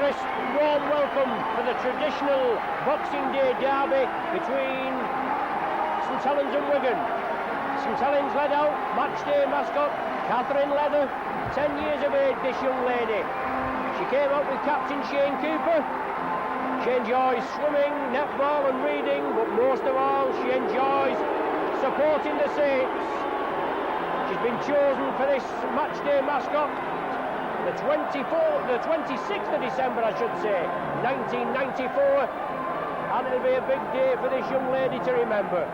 crisp, warm welcome for the traditional Boxing Day derby between St Helens and Wigan. St Helens led out, match day mascot, Catherine Leather, 10 years of age, this young lady. She came out with Captain Shane Cooper. She enjoys swimming, netball and reading, but most of all she enjoys supporting the Saints. She's been chosen for this match day mascot the 26th of December, I should say, 1994, and it'll be a big day for this young lady to remember.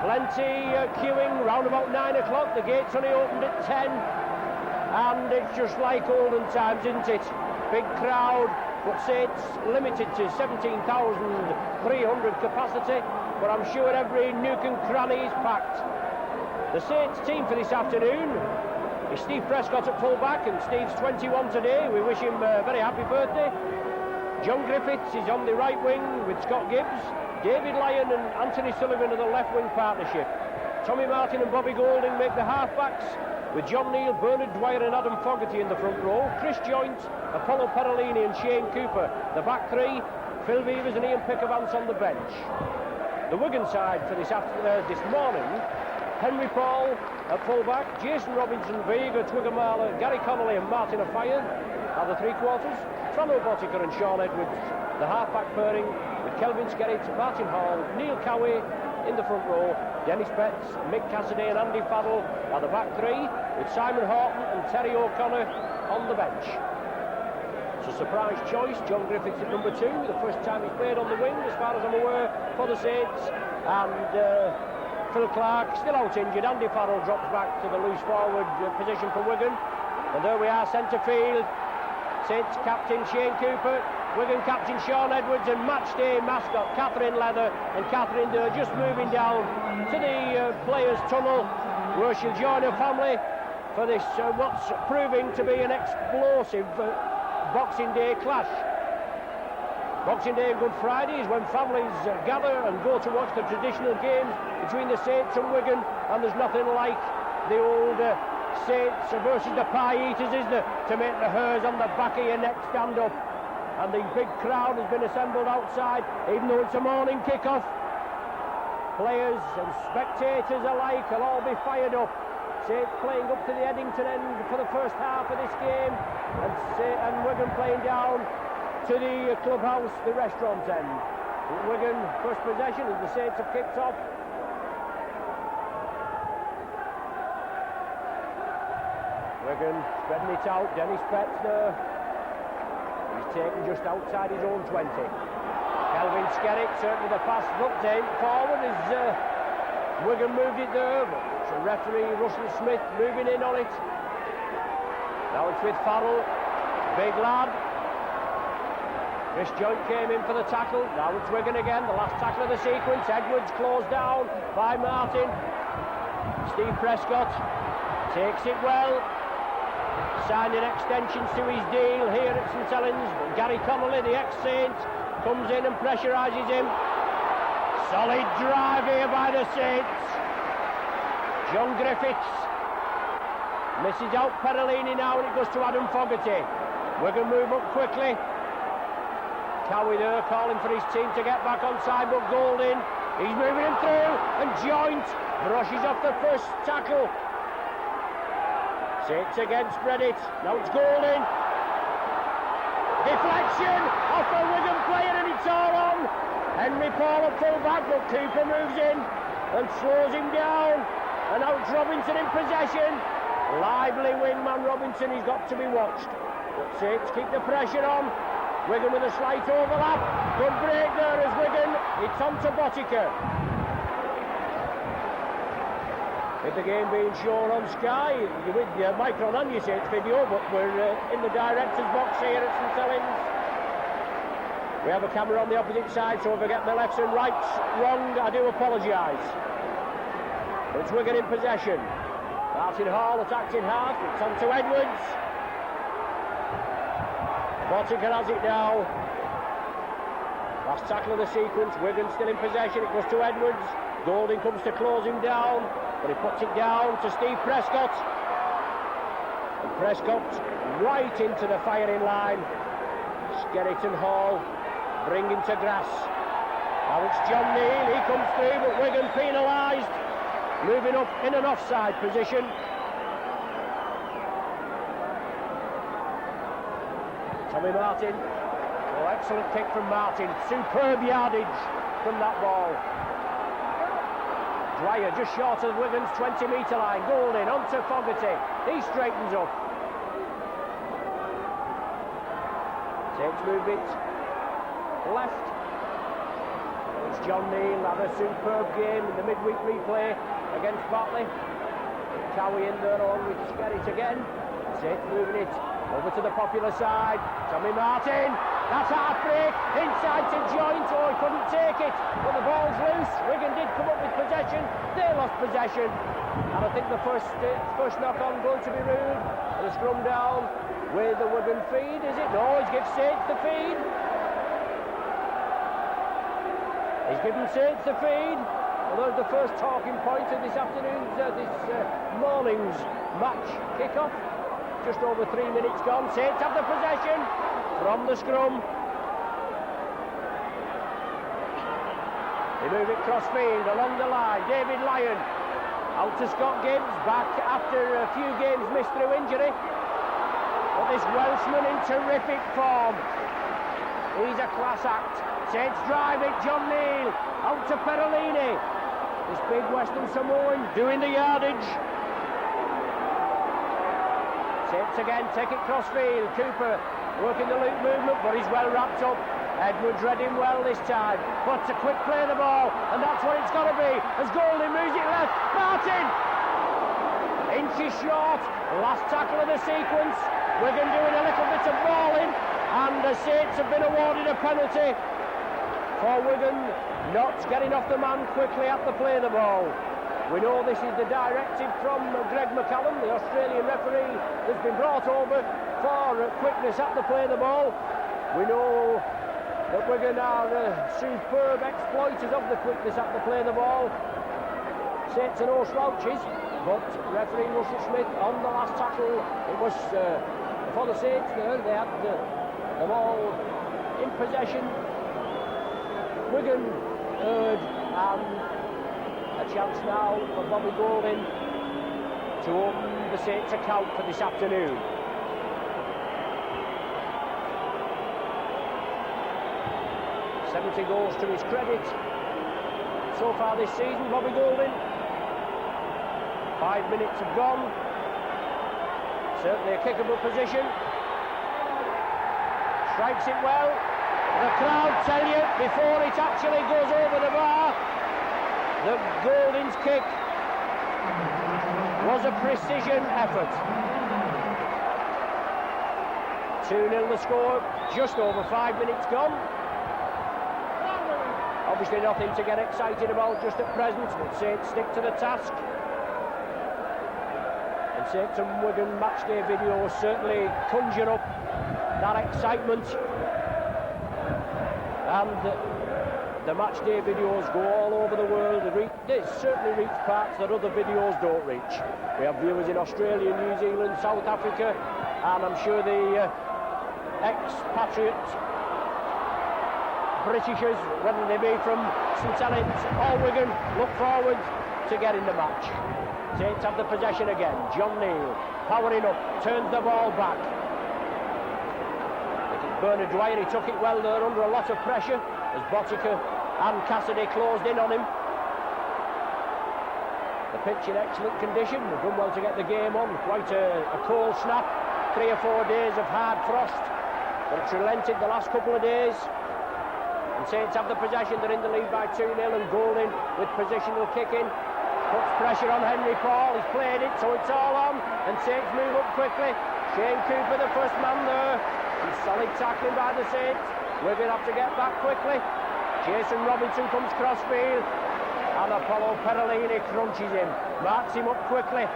Plenty queuing round about 9 o'clock. The gates only opened at 10, and it's just like olden times, isn't it? Big crowd, but say it's limited to 17,300 capacity, but I'm sure every nook and cranny is packed. The Saints team for this afternoon is Steve Prescott at full-back, and Steve's 21 today. We wish him a very happy birthday. John Griffiths is on the right wing with Scott Gibbs. David Lyon and Anthony Sullivan are the left wing partnership. Tommy Martin and Bobby Golding make the half-backs, with John Neal, Bernard Dwyer and Adam Fogarty in the front row. Chris Joynt, Apollo Perolini and Shane Cooper, the back three. Phil Beavers and Ian Pickavance on the bench. The Wigan side for this morning: Henry Paul at full-back, Jason Robinson, Vega, Twiggamala, Gary Connolly and Martin Afire are the three-quarters. Frano Botica and Sean Edwards, the half-back pairing, with Kelvin Skerritt, Martin Hall, Neil Cowie in the front row. Dennis Betts, Mick Cassidy and Andy Faddle are the back three, with Simon Horton and Terry O'Connor on the bench. It's a surprise choice. John Griffiths at number 2, the first time he's played on the wing, as far as I'm aware, for the Saints. And Phil Clark still out injured. Andy Farrell drops back to the loose forward position for Wigan. And there we are, centre field. Saints captain Shane Cooper, Wigan captain Sean Edwards, and match day mascot Catherine Leather. And Catherine there just moving down to the players' tunnel, where she'll join her family for this what's proving to be an explosive Boxing Day clash. Boxing Day and Good Friday is when families gather and go to watch the traditional games between the Saints and Wigan, and there's nothing like the old Saints versus the Pie Eaters, is there, to make the hairs on the back of your neck stand up. And the big crowd has been assembled outside, even though it's a morning kick-off. Players and spectators alike will all be fired up. Saints playing up to the Eddington end for the first half of this game, and Wigan playing down to the clubhouse, the restaurant end. Wigan first possession as the Saints have kicked off. Wigan spreading it out. Dennis Betts there. He's taken just outside his own 20. Kelvin Skerritt, certainly the pass looked in forward as Wigan moved it there, but the referee Russell Smith moving in on it. Now it's with Farrell, big lad. Chris Joynt came in for the tackle. Now it's Wigan again, the last tackle of the sequence. Edwards closed down by Martin. Steve Prescott takes it well. Signing extensions to his deal here at St Helens. But Gary Connolly, the ex-Saint, comes in and pressurises him. Solid drive here by the Saints. John Griffiths misses out Perolini now, and it goes to Adam Fogarty. Wigan move up quickly. Cowie there calling for his team to get back on side, but Golding, he's moving him through, and Joynt brushes off the first tackle. Saints again spread it. Now it's Golding. Deflection off a Wigan player, and it's all on. Henry Paul at full back, but Cooper moves in and slows him down. And now it's Robinson in possession. Lively wingman Robinson, he's got to be watched. But Saints keep the pressure on. Wigan with a slight overlap. Good break there as Wigan. It's on to Botica. With the game being shown on Sky, with Micron and your Saints video, but we're in the director's box here at St Helens. We have a camera on the opposite side, so if I get my lefts and rights wrong, I do apologise. But it's Wigan in possession. Martin Hall attacked in half. It's on to Edwards. Botica has it now. Last tackle of the sequence. Wigan still in possession. It goes to Edwards. Golding comes to close him down, but he puts it down to Steve Prescott. And Prescott right into the firing line. Skerritt and Hall bringing to grass. Now it's John Neal, he comes through, but Wigan penalised, moving up in an offside position. Tommy Martin, oh, excellent kick from Martin, superb yardage from that ball. Dwyer just short of Wigan's 20-metre line, Golding onto Fogarty, he straightens up. Takes movement left. It's John Neal, had a superb game in the midweek replay against Batley. Cowie in there along with Skerritt again. Saints moving it over to the popular side. Tommy Martin, that's a half break, inside to Joint, oh he couldn't take it, but the ball's loose. Wigan did come up with possession, they lost possession, and I think the first knock on going to be ruled, and a scrum down with the Wigan feed, is it? No, he's given Saints the feed. He's given Saints the feed. Well, there's the first talking point of this afternoon's, this morning's match kick-off. Just over 3 minutes gone. Saints have the possession from the scrum. They move it cross-field along the line. David Lyon out to Scott Gibbs, back after a few games missed through injury. But this Welshman in terrific form. He's a class act. Saints drive it, John Neal, out to Perolini. This big Western Samoan doing the yardage. Saints again, take it cross-field. Cooper working the loop movement, but he's well wrapped up. Edwards read him well this time. But a quick play of the ball, and that's what it's got to be. As Golding moves it left, Martin! Inches short, last tackle of the sequence. Wigan doing a little bit of balling, and the Saints have been awarded a penalty for Wigan not getting off the man quickly at the play of the ball. We know this is the directive from Greg McCallum, the Australian referee, that's been brought over for quickness at the play of the ball. We know that Wigan are superb exploiters of the quickness at the play of the ball. Saints are no slouches, but referee Russell Smith on the last tackle, it was for the Saints there, they had the ball in possession. Wigan and a chance now for Bobby Golding to open the Saints account for this afternoon. $70 goals to his credit so far this season, Bobby Golding. 5 minutes have gone. Certainly a kickable position. Strikes it well. The crowd tell you before it actually goes over the bar that Golding's kick was a precision effort. 2-0 the score, just over 5 minutes gone. Obviously nothing to get excited about just at present, but Saints stick to the task. And Saints and Wigan matchday videos certainly conjure up that excitement. And the matchday videos go all over the world. They certainly reach parts that other videos don't reach. We have viewers in Australia, New Zealand, South Africa, and I'm sure the expatriate Britishers, whether they be from St Helens or Wigan, look forward to getting the match. Saints have the possession again. John Neal powering up, turns the ball back. Bernard Dwyer, he took it well there under a lot of pressure as Botica and Cassidy closed in on him. The pitch in excellent condition. We've done well to get the game on. Quite a cold snap. 3 or 4 days of hard frost, but it's relented the last couple of days. And Saints have the possession. They're in the lead by 2-0, and Golding with positional kicking puts pressure on Henry Paul. He's played it, so it's all on, and Saints move up quickly. Shane Cooper, the first man there. And solid tackling by the Saints. Wigan have to get back quickly. Jason Robinson comes cross-field, and Apollo Perolini crunches him, marks him up quickly.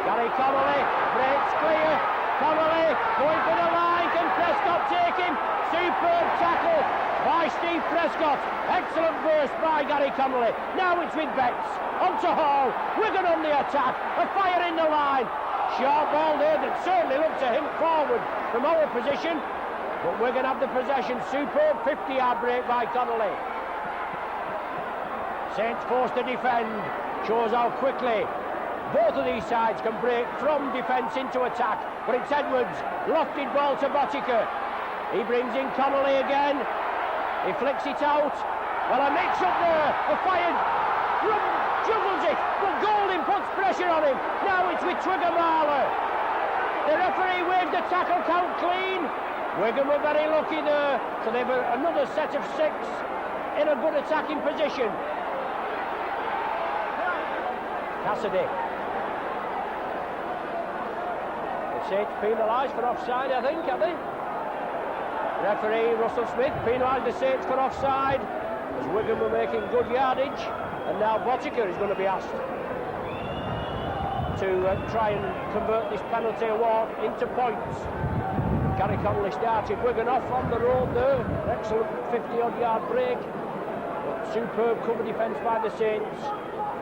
Gary Connolly breaks clear. Connolly going for the line. Can Prescott take him? Superb tackle by Steve Prescott. Excellent burst by Gary Connolly. Now it's with Betts. On to Hall. Wigan on the attack. A fire in the line. Short ball there that certainly looked to him forward from our position. But we're going to have the possession. Superb 50-yard break by Connolly. Saints forced to defend. Shows how quickly both of these sides can break from defence into attack. But it's Edwards. Lofted ball to Botica. He brings in Connolly again. He flicks it out. Well, a mix-up there. A fired. Juggles it. But Golding puts pressure on him. Now it's with Twigger-Marler. The referee waved the tackle count clean. Wigan were very lucky there. So they've another set of 6 in a good attacking position. Cassidy. The Saints penalised for offside, I think, have they? Referee Russell Smith penalised the Saints for offside as Wigan were making good yardage, and now Botica is going to be asked to try and convert this penalty award into points. Gary Connolly started Wigan off on the road there. Excellent 50-odd yard break, but superb cover defence by the Saints,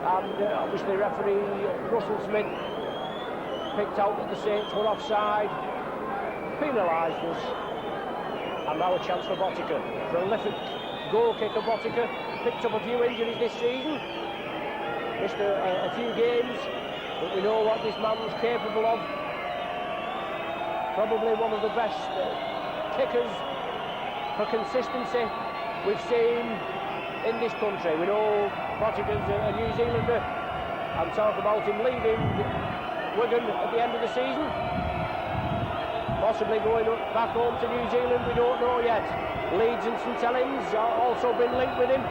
and obviously referee Russell Smith picked out that the Saints were offside, penalised us, and now a chance for Botica. Prolific goal kicker Botica, picked up a few injuries this season, missed a few games, but we know what this man's capable of. Probably one of the best kickers for consistency we've seen in this country. We know Botica's a New Zealander, and talk about him leaving Wigan at the end of the season, possibly going back home to New Zealand, we don't know yet. Leeds and St Helens also been linked with him.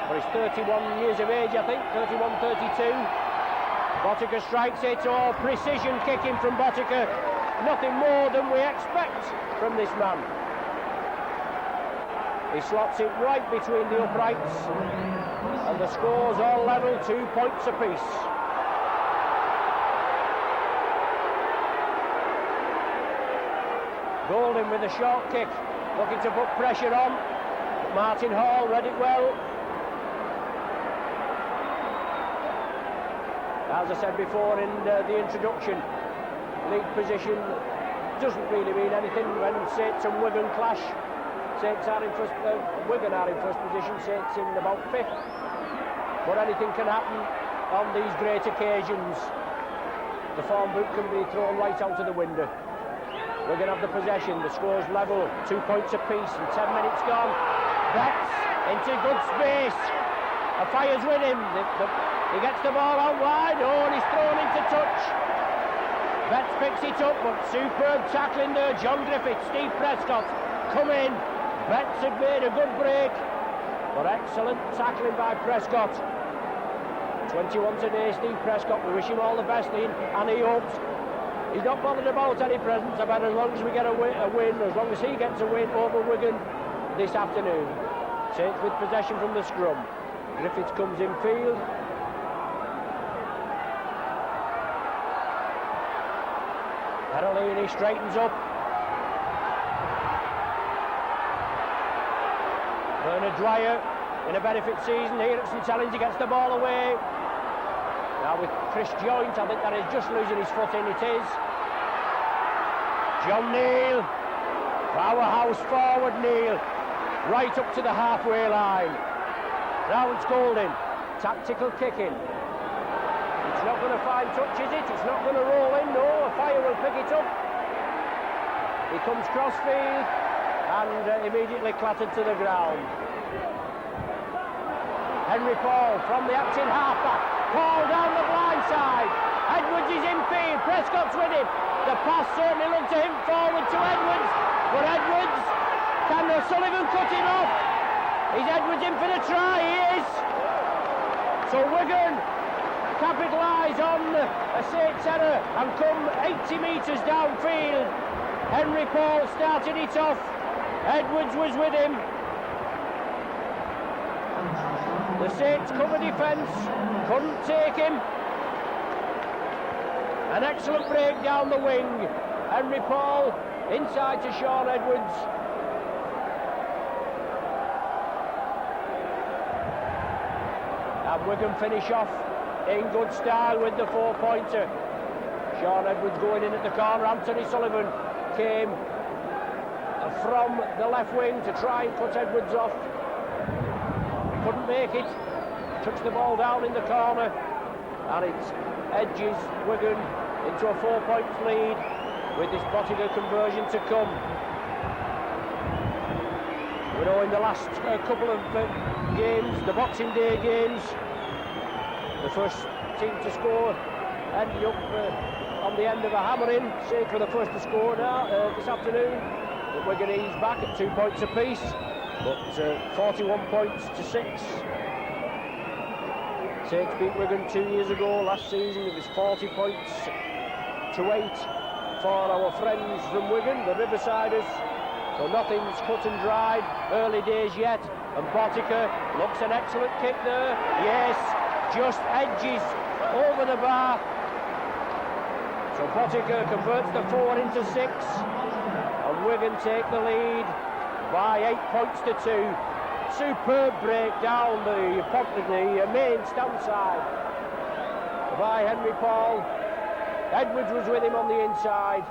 But he's 31 years of age, I think, 31, 32. Botica strikes it. Oh, precision kicking from Botica. Nothing more than we expect from this man. He slots it right between the uprights, and the scores all level, 2 points apiece. Golding with a short kick, looking to put pressure on. Martin Hall read it well. As I said before in the introduction, league position doesn't really mean anything when Saints and Wigan clash. Saints are in first, Wigan are in first position, Saints in about 5th. But anything can happen on these great occasions. The form book can be thrown right out of the window. We're going to have the possession, the score's level, 2 points apiece, and 10 minutes gone. Betts into good space. A fire's with him. He gets the ball out wide. Oh, and he's thrown into touch. Betts picks it up, but superb tackling there. John Griffith, Steve Prescott come in. Betts had made a good break, but excellent tackling by Prescott. 21 today, Steve Prescott. We wish him all the best, and he hopes he's not bothered about any presents. I bet as long as we get a win, as long as he gets a win over Wigan this afternoon. Saints with possession from the scrum. Griffiths comes in field. Perolini straightens up. Bernard Dwyer in a benefit season here at St Helens. He gets the ball away. Now with Chris Joint, I think that is just losing his foot in. It is. John Neal. Powerhouse forward Neal. Right up to the halfway line. Now it's Golding. Tactical kicking. It's not going to find touch, is it? It's not going to roll in. No, a fire will pick it up. He comes crossfield and immediately clattered to the ground. Henry Paul from the acting halfback. Paul down the blind side. Edwards is in field. Prescott's with him. The pass certainly looked to him forward to Edwards. But Edwards, can O'Sullivan cut him off? Is Edwards in for the try? He is. So Wigan capitalise on a Saints error and come 80 metres downfield. Henry Paul started it off. Edwards was with him. The Saints cover defence, couldn't take him. An excellent break down the wing. Henry Paul inside to Sean Edwards. And Wigan finish off in good style with the 4-pointer. Sean Edwards going in at the corner. Anthony Sullivan came from the left wing to try and cut Edwards off. Couldn't make it. Touched the ball down in the corner, and it edges Wigan into a 4-point lead with this Bottiger conversion to come. We know in the last couple of games, the Boxing Day games, the first team to score ended up on the end of a hammering. Saints were the first to score now this afternoon. But Wigan eased back at 2 points apiece, but 41 points to 6. Saints beat Wigan 2 years ago. Last season it was 40 points to 8 for our friends from Wigan, the Riversiders. So nothing's cut and dried, early days yet. And Bottiger looks an excellent kick there. Yes, just edges over the bar. So Bottiger converts the 4 into 6. And Wigan take the lead by 8 points to 2. Superb break down the main stand side by Henry Paul. Edwards was with him on the inside.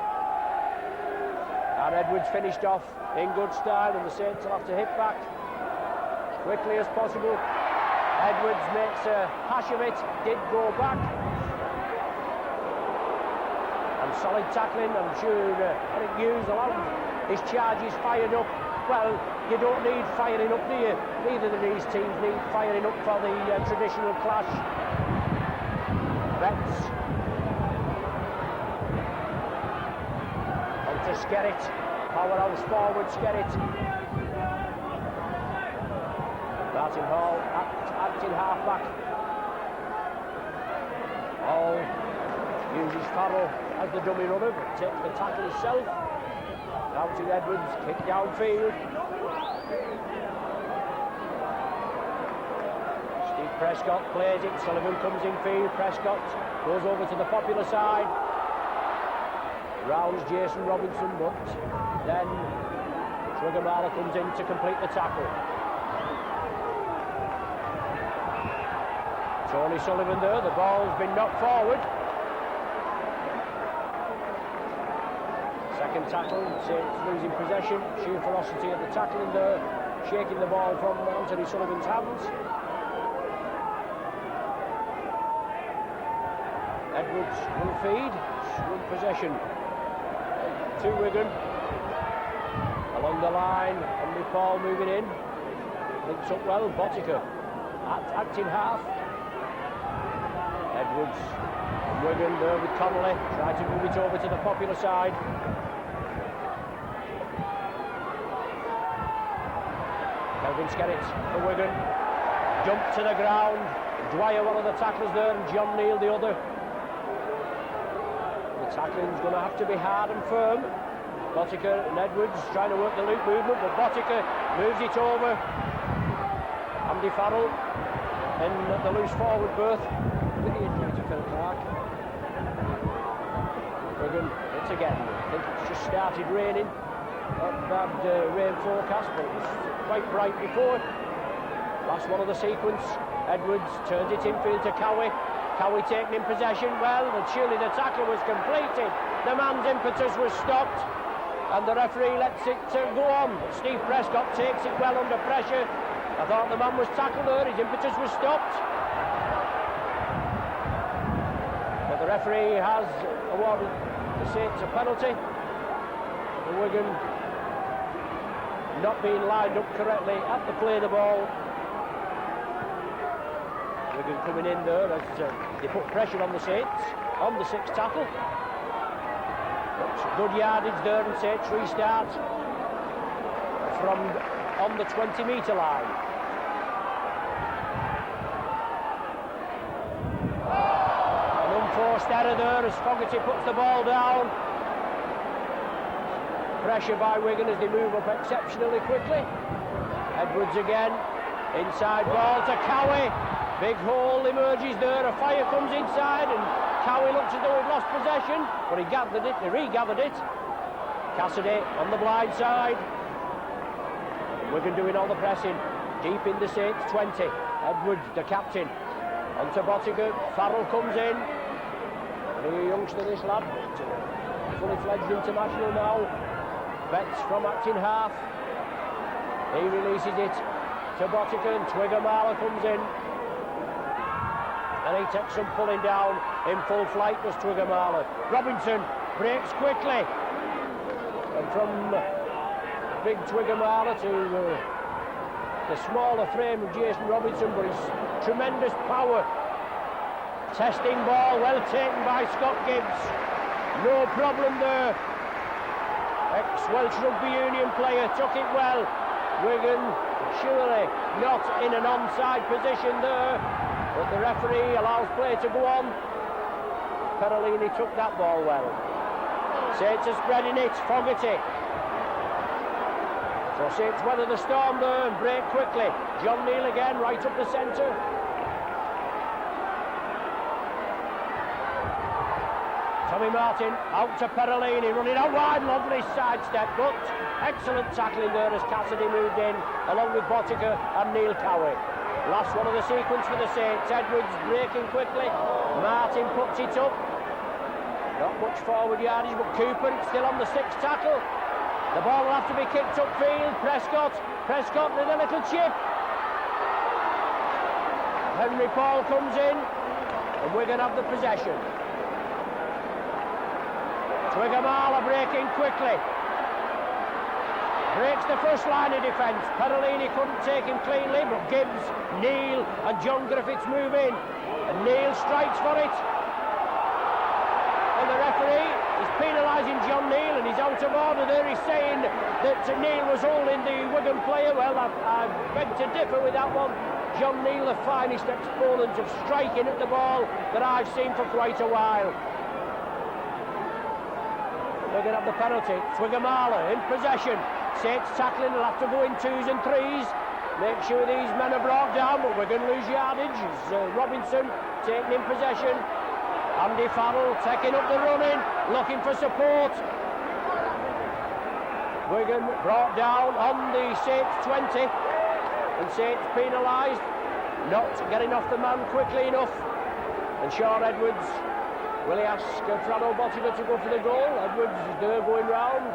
And Edwards finished off in good style, and the Saints will have to hit back as quickly as possible. Edwards makes a hash of it, did go back. And solid tackling. I'm sure Eric Hughes allowed his charges fired up. Well, you don't need firing up, do you? Neither of these teams need firing up for the traditional clash. Betts on to Skerritt. Powerhouse forward Skerritt. Martin Hall acting half-back. Hall uses Farrell as the dummy runner, but takes the tackle himself. Out to Edwards, kick downfield. Steve Prescott plays it, Sullivan comes in field, Prescott goes over to the popular side. Rounds Jason Robinson, but then Triggermala comes in to complete the tackle. Tony Sullivan there, the ball's been knocked forward. Second tackle, Saints losing possession. Sheer ferocity at the tackling there, shaking the ball from Anthony Sullivan's hands. Edwards will feed, win possession to Wigan. Along the line, Henry Paul moving in. Links up well, Bottiger acting half. Edwards and Wigan there with Connolly, try to move it over to the popular side. Kelvin Skerritt for Wigan. Jump to the ground. Dwyer, one of the tacklers there, and John Neal, the other. The tackling's going to have to be hard and firm. Bottiger and Edwards trying to work the loop movement, but Bottiger moves it over. Andy Farrell in the loose forward berth. With the injury to Phil Clark. Wigan, it's again. I think it's just started raining. Not bad rain forecast, but it was quite bright before. Last one of the sequence. Edwards turns it infield to Cowie. Cowie taking in possession well, and surely the tackle was completed. The man's impetus was stopped, and the referee lets it go on. But Steve Prescott takes it well under pressure. I thought the man was tackled there, his impetus was stopped. But the referee has awarded the Saints a penalty. The Wigan not being lined up correctly at the play of the ball. Wigan coming in there as they put pressure on the Saints on the sixth tackle. But good yardage there, and Saints restart from on the 20-metre line. An unforced error there as Fogarty puts the ball down. Pressure by Wigan as they move up exceptionally quickly. Edwards again, inside ball to Cowie. Big hole emerges there, a fire comes inside, and Cowie looks as though he'd lost possession, but he regathered it. Cassidy on the blind side. Wigan doing all the pressing, deep in the Saints 20. Edwards, the captain, Onto Bottiger, Farrell comes in. New youngster, this lad, fully fledged international now. Betts from acting half. He releases it to Bottiger, and Twigger-Marler comes in. And he takes some pulling down in full flight, does Twigger-Marler. Robinson breaks quickly. And from big Twigger-Marler to the smaller frame of Jason Robinson, but his tremendous power. Testing ball, well taken by Scott Gibbs. No problem there. Ex-Welsh Rugby Union player took it well. Wigan surely not in an onside position there, but the referee allows play to go on. Perellini took that ball well. Saints are spreading it, Fogarty. So Saints weather the storm there and break quickly. John Neal again, right up the centre. Tommy Martin out to Perellini, running out wide, lovely sidestep, but excellent tackling there as Cassidy moved in, along with Bottiger and Neil Cowie. Last one of the sequence for the Saints. Edwards breaking quickly. Martin puts it up. Not much forward yardage, but Cooper still on the sixth tackle. The ball will have to be kicked upfield. Prescott with a little chip. Henry Paul comes in, and Wigan have the possession. Twigger-Marler breaking quickly. Breaks the first line of defence. Perellini couldn't take him cleanly, but Gibbs, Neal and John Griffiths move in. And Neal strikes for it. And the referee is penalising John Neal, and he's out of order there. He's saying that Neal was holding the Wigan player. Well, I beg to differ with that one. John Neal, the finest exponent of striking at the ball that I've seen for quite a while. We're going to have the penalty. Twigger-Marler in possession. Saints tackling, will have to go in 2s and 3s. Make sure these men are brought down, but we're going to lose yardage. Robinson taking in possession. Andy Farrell taking up the running, looking for support. Wigan brought down on the Saints 20. And Saints penalised. Not getting off the man quickly enough. And Sean Edwards, will he ask Frano Bottiger to go for the goal? Edwards is there going round.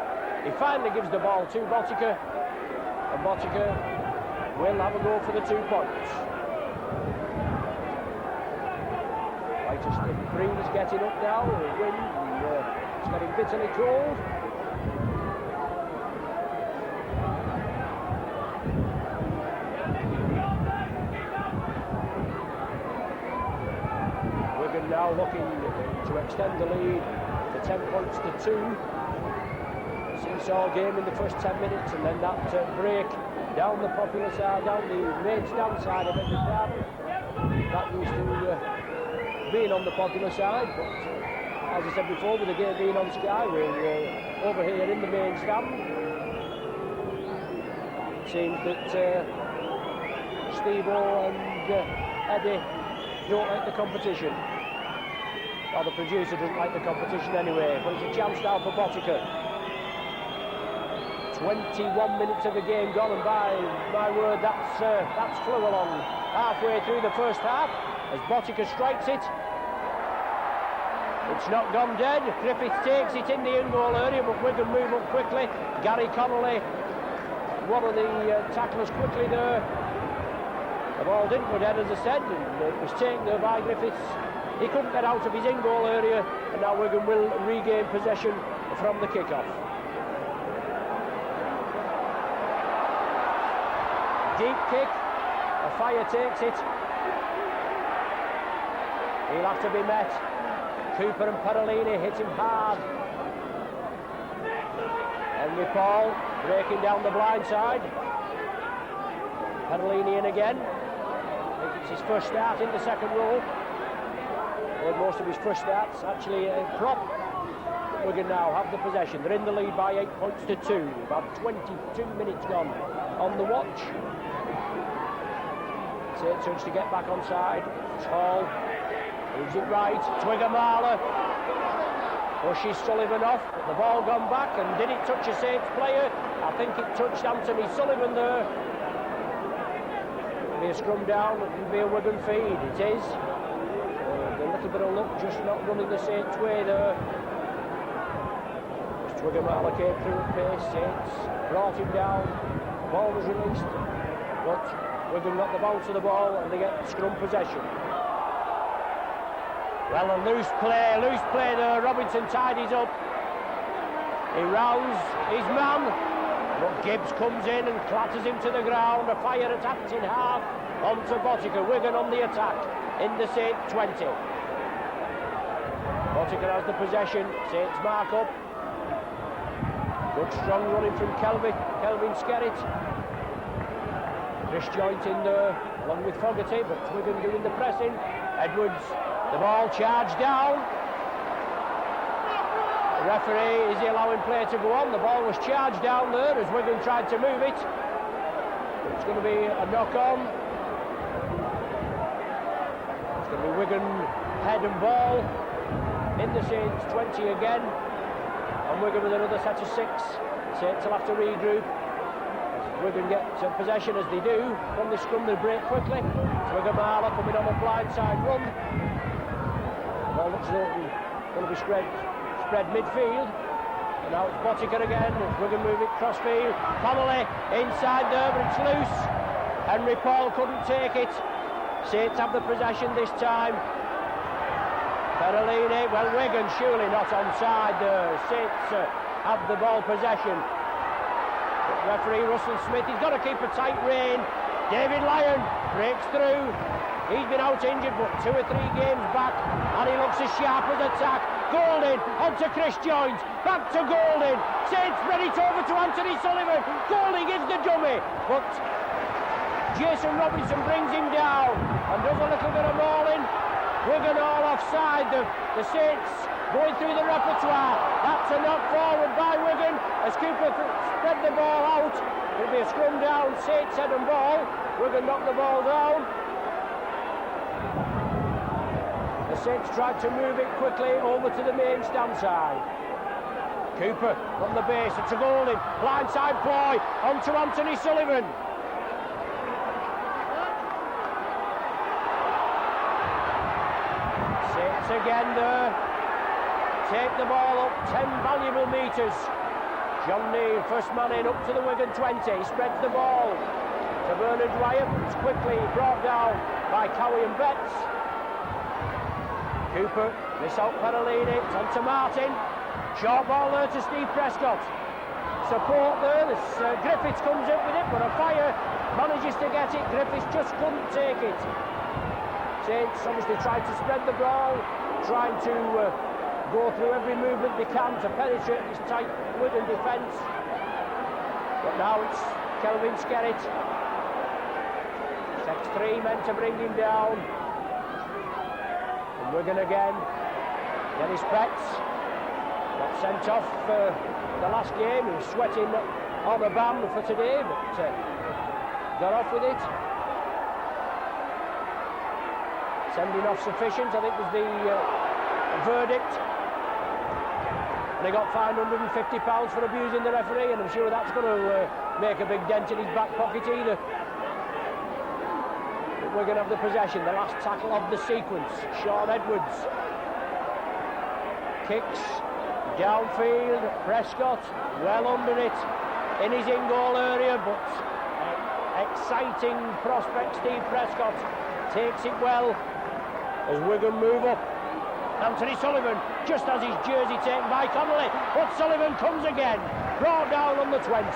He finally gives the ball to Bottiger, and Bottiger will have a go for the 2 points. Right as the breeze getting up now, the wind, and it's getting bitterly cold. Wigan now looking to extend the lead to 10 points to 2. Seesaw game in the first 10 minutes, and then that break down the popular side, down the main stand side of every crowd. That used to being on the popular side, but as I said before, with the game being on Sky, we're over here in the main stand. It seems that Steve-O and Eddie don't like the competition. Well, the producer doesn't like the competition anyway, but it's a chance now for Bottiger. 21 minutes of the game gone, and by my word, that's flew along halfway through the first half as Bottiger strikes it. It's not gone dead. Griffiths takes it in the in-goal area, but Wigan move up quickly. Gary Connolly, one of the tacklers, quickly there. The ball didn't go dead, as I said, and it was taken there by Griffiths. He couldn't get out of his in-goal area, and now Wigan will regain possession from the kick-off. Deep kick, Fire takes it. He'll have to be met. Cooper and Perellini hit him hard. Henry Paul breaking down the blind side. Perellini in again. I think it's his first start in the second row. Made most of his first starts actually a prop. Wigan now have the possession. They're in the lead by 8 points to 2. About 22 minutes gone on the watch. Saints urge to get back on side. Hall moves it right. Twigger-Marler pushes Sullivan off. The ball gone back, and did it touch a Saints player? I think it touched Anthony Sullivan there. be a scrum down, it'll be a Wigan feed. It is. A little bit of luck just not running the Saints way there. Just Wigan came through at pace. Saints brought him down. Ball was released, but Wigan got the bounce of the ball and they get scrum possession. Well, a loose play there. Robinson tidies up. He rounds his man, but Gibbs comes in and clatters him to the ground. A fire attack in half onto Botica. Wigan on the attack in the Saint 20. Botica has the possession. Saints mark up. Good strong running from Kelvin Skerritt. Chris Joint in there along with Fogarty, but Wigan doing the pressing. Edwards, the ball charged down. The referee, is he allowing play to go on? The ball was charged down there as Wigan tried to move it. It's going to be a knock-on. It's going to be Wigan head and ball in the Saints 20 again. And Wigan with another set of 6. Saints will have to regroup. Wigan get possession as they do. From the scrum they break quickly. Wigan Marler coming on a blindside run. Ball looks open. Going to be spread midfield. And now it's Botica again. Wigan move it crossfield. Connolly inside there, but it's loose. Henry Paul couldn't take it. Saints have the possession this time. Perolini, well, Wigan surely not onside there. Saints have the ball possession. Referee Russell Smith, he's got to keep a tight rein. David Lyon breaks through. He's been out injured, but 2 or 3 games back, and he looks as sharp as attack. Golding onto Chris Joint, back to Golding. Saints ready it over to Anthony Sullivan. Golding gives the dummy, but Jason Robinson brings him down and does a little bit of mauling. Wigan all offside. The Saints going through the repertoire. That's a knock forward by Wigan as Cooper spread the ball out. It'll be a scrum down. Saints head and ball. Wigan knocked the ball down. The Saints tried to move it quickly over to the main stand side. Cooper from the base. It's a goal in. Blindside ploy onto Anthony Sullivan. Saints again there. Take the ball up 10 valuable metres. John Neal, first man in, up to the Wigan 20. He spreads the ball to Bernard Wyatt. It's quickly brought down by Cowie and Betts. Cooper, miss out Perolini. It's on to Martin. Short ball there to Steve Prescott. Support there. Griffiths comes up with it, but a fire manages to get it. Griffiths just couldn't take it. Saints obviously tried to spread the ball, trying to go through every movement they can to penetrate this tight Wigan defence. But now it's Kelvin Skerritt. Takes 3 men to bring him down. And Wigan again. Dennis Betts got sent off the last game. He was sweating on a ban for today, but got off with it. Sending off sufficient, I think, was the verdict. And he got fined £150 for abusing the referee, and I'm sure that's going to make a big dent in his back pocket either. But we're going to have the possession, the last tackle of the sequence. Sean Edwards kicks downfield. Prescott well under it in his in-goal area, but exciting prospect Steve Prescott takes it well as Wigan move up. Anthony Sullivan just has his jersey taken by Connolly, but Sullivan comes again, brought down on the 20.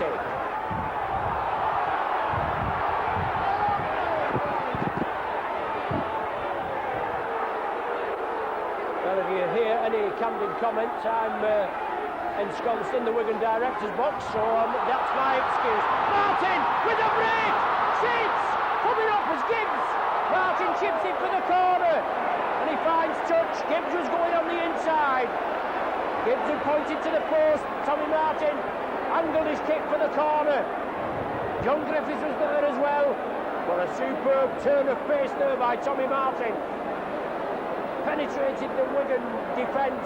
Well, if you hear any candid comments, I'm ensconced in the Wigan director's box, so that's my excuse. Martin with a break! Saints coming up as Gibbs. Martin chips it for the corner. And he finds touch. Gibbs was going on the inside. Gibbs had pointed to the post. Tommy Martin angled his kick for the corner. John Griffiths was there as well. But a superb turn of pace there by Tommy Martin. Penetrated the Wigan defence.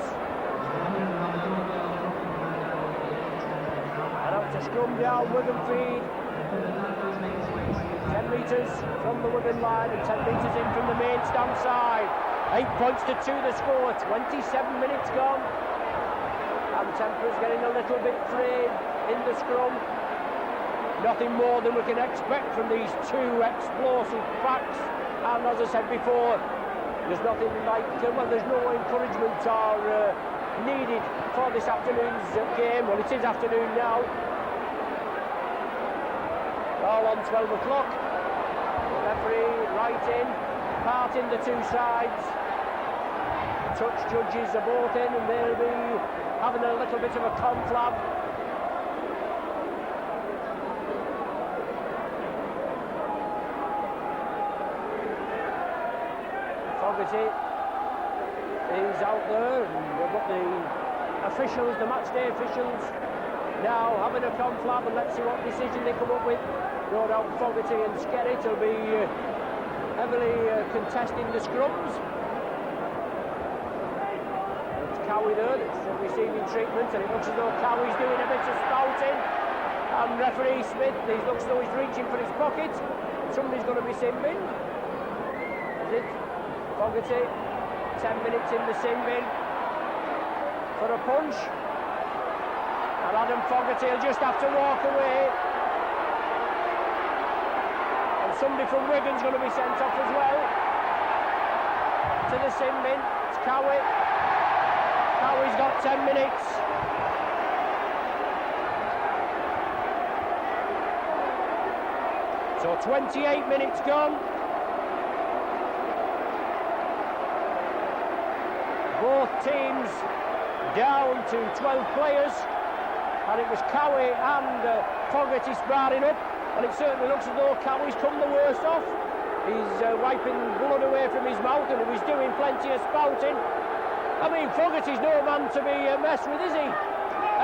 And out to scrum down, Wigan feed. 10 metres from the Wigan line and 10 metres in from the main stand side. 8 points to 2 the score, 27 minutes gone. And temper's getting a little bit frayed in the scrum. Nothing more than we can expect from these two explosive packs. And as I said before, there's nothing like, well, there's no encouragement or needed for this afternoon's game. Well, it is afternoon now. All on 12 o'clock. The referee right in, parting the two sides. Touch judges are both in and they'll be having a little bit of a conflab. Fogarty is out there, and we've got the officials, the matchday officials, now having a conflab, and let's see what decision they come up with. No doubt Fogarty and Skerritt will be heavily contesting the scrums. It's Cowie there that's receiving treatment, and it looks as though Cowie's doing a bit of spouting. And referee Smith, he looks as though he's reaching for his pocket. Somebody's going to be sin bin. Is it? Fogarty, 10 minutes in the sin bin for a punch. And Adam Fogarty will just have to walk away. And somebody from Wigan's going to be sent off as well to the sin bin. It's Cowie. Cowie's got 10 minutes. So 28 minutes gone. Both teams down to 12 players, and it was Cowie and Fogarty sparring up, and it certainly looks as though Cowie's come the worst off. He's wiping blood away from his mouth, and he's doing plenty of spouting. I mean, Fogarty's no man to be messed with, is he?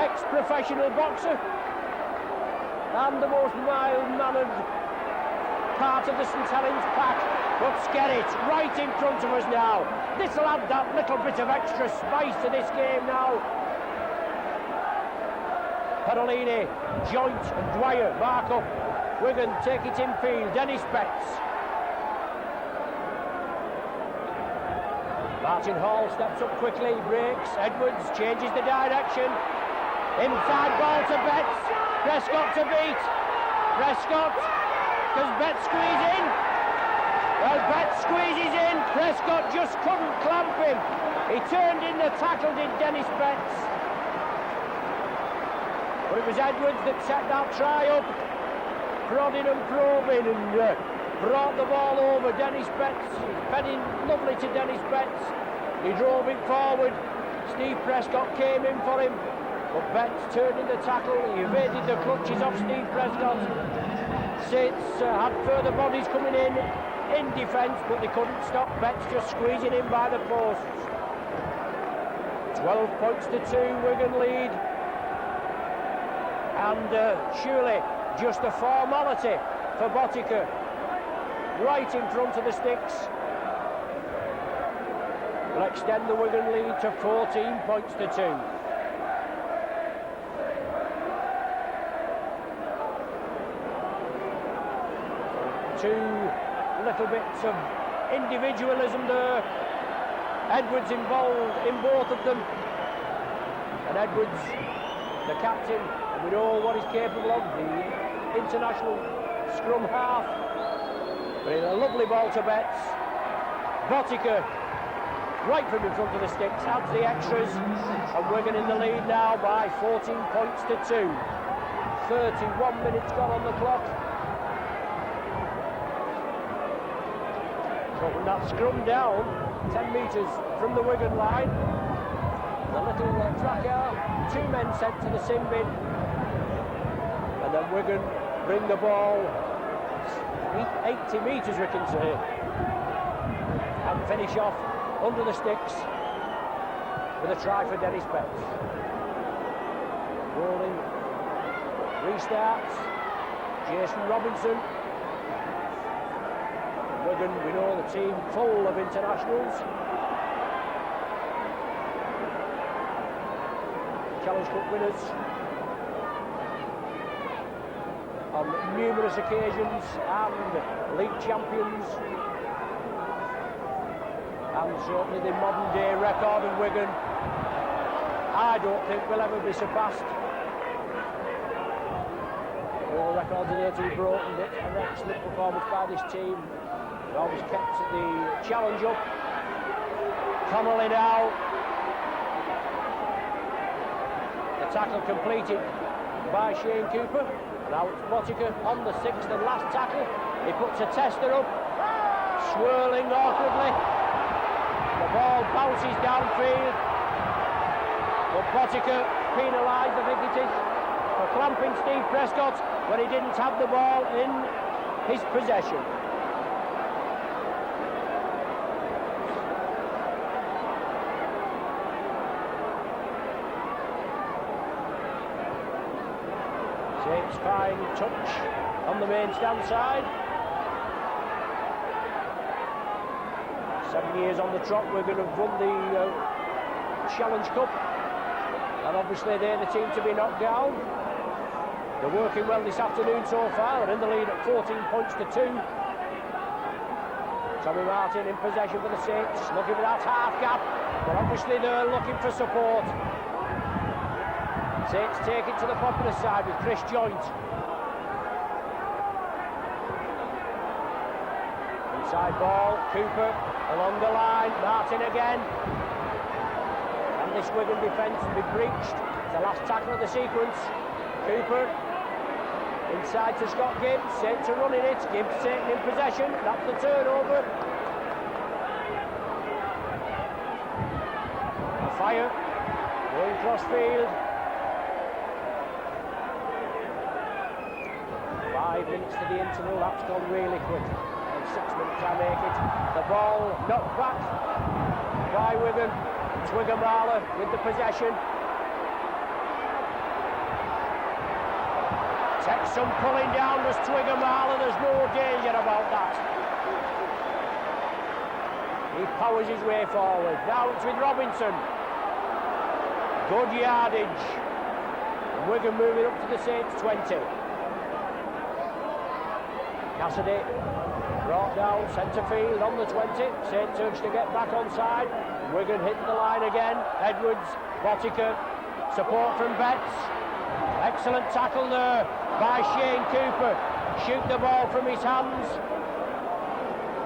Ex-professional boxer, and the most mild-mannered part of the St Helens pack. But Skerritt right in front of us now. This will add that little bit of extra spice to this game now. Perolini, Joint and Dwyer mark up. Wigan take it in field. Dennis Betts. Martin Hall steps up quickly, breaks. Edwards changes the direction. Inside ball to Betts. Prescott to beat. Prescott. Does Betts squeeze in? Well, Betts squeezes in. Prescott just couldn't clamp him. He turned in the tackle, did Dennis Betts. But it was Edwards that set that try up, prodding and probing, and brought the ball over. Dennis Betts, heading lovely to Dennis Betts. He drove it forward. Steve Prescott came in for him, but Betts turned in the tackle. He evaded the clutches of Steve Prescott. Saints had further bodies coming in defence, but they couldn't stop Betts just squeezing in by the posts. 12 points to 2, Wigan lead. And surely just a formality for Botica. Right in front of the sticks. Will extend the Wigan lead to 14 points to 2. Two little bits of individualism there. Edwards involved in both of them, and Edwards, the captain, we know what he's capable of, the international scrum half. But a lovely ball to Betts. Botica right from in front of the sticks, adds the extras, and Wigan in the lead now by 14 points to 2. 31 minutes gone on the clock. So from that scrum down, 10 metres from the Wigan line, the little tracker, 2 men sent to the sin bin, and then Wigan bring the ball 80 metres, we can say, and finish off under the sticks with a try for Dennis Betts. Rolling, restarts, Jason Robinson. Wigan, we know the team full of internationals. Challenge Cup winners. on numerous occasions and league champions. And certainly the modern day record of Wigan, I don't think will ever be surpassed. All the records are there to be broken, but an excellent performance by this team. They always kept the challenge up. Connolly now. The tackle completed by Shane Cooper. Now it's Botica on the sixth and last tackle. He puts a tester up, swirling awkwardly. The ball bounces downfield. But Botica penalised, I think it is, for clamping Steve Prescott when he didn't have the ball in his possession. Saints fine touch on the main stand side. 7 years on the trot, we're going to have won the Challenge Cup, and obviously they're the team to be knocked down. They're working well this afternoon so far. They're in the lead at 14 points to 2. Tommy Martin in possession for the Saints, looking for that half gap, but obviously they're looking for support. Saints take it to the popular side with Chris Joint. Inside ball, Cooper along the line, Martin again. And this Wigan defence will be breached. The last tackle of the sequence. Cooper inside to Scott Gibbs. Saints are running it. Gibbs taking in possession. That's the turnover. A fire going cross field. 5 minutes to the interval. That's gone really quick. 6 minutes I make it. The ball knocked back by Wigan. Twigger-Marler with the possession. Takes some pulling down, there's Twigger-Marler, there's no danger about that. He powers his way forward. Now it's with Robinson. Good yardage. Wigan moving up to the Saints 20. Cassidy brought down centre field on the 20. Saints urged to get back on side. Wigan hit the line again. Edwards, Botica, support from Betts. Excellent tackle there by Shane Cooper. Shoot the ball from his hands.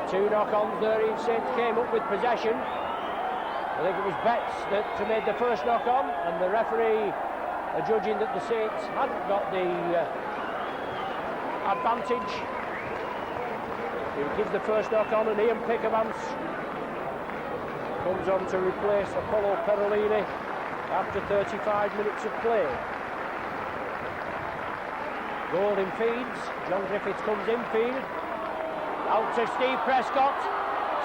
2 knock-ons there. Saints came up with possession. I think it was Betts that made the first knock-on, and the referee judging that the Saints hadn't got the advantage. He gives the first knock-on, and Ian Pickermans comes on to replace Apollo Perolini after 35 minutes of play. Golding feeds. John Griffiths comes infield. Out to Steve Prescott.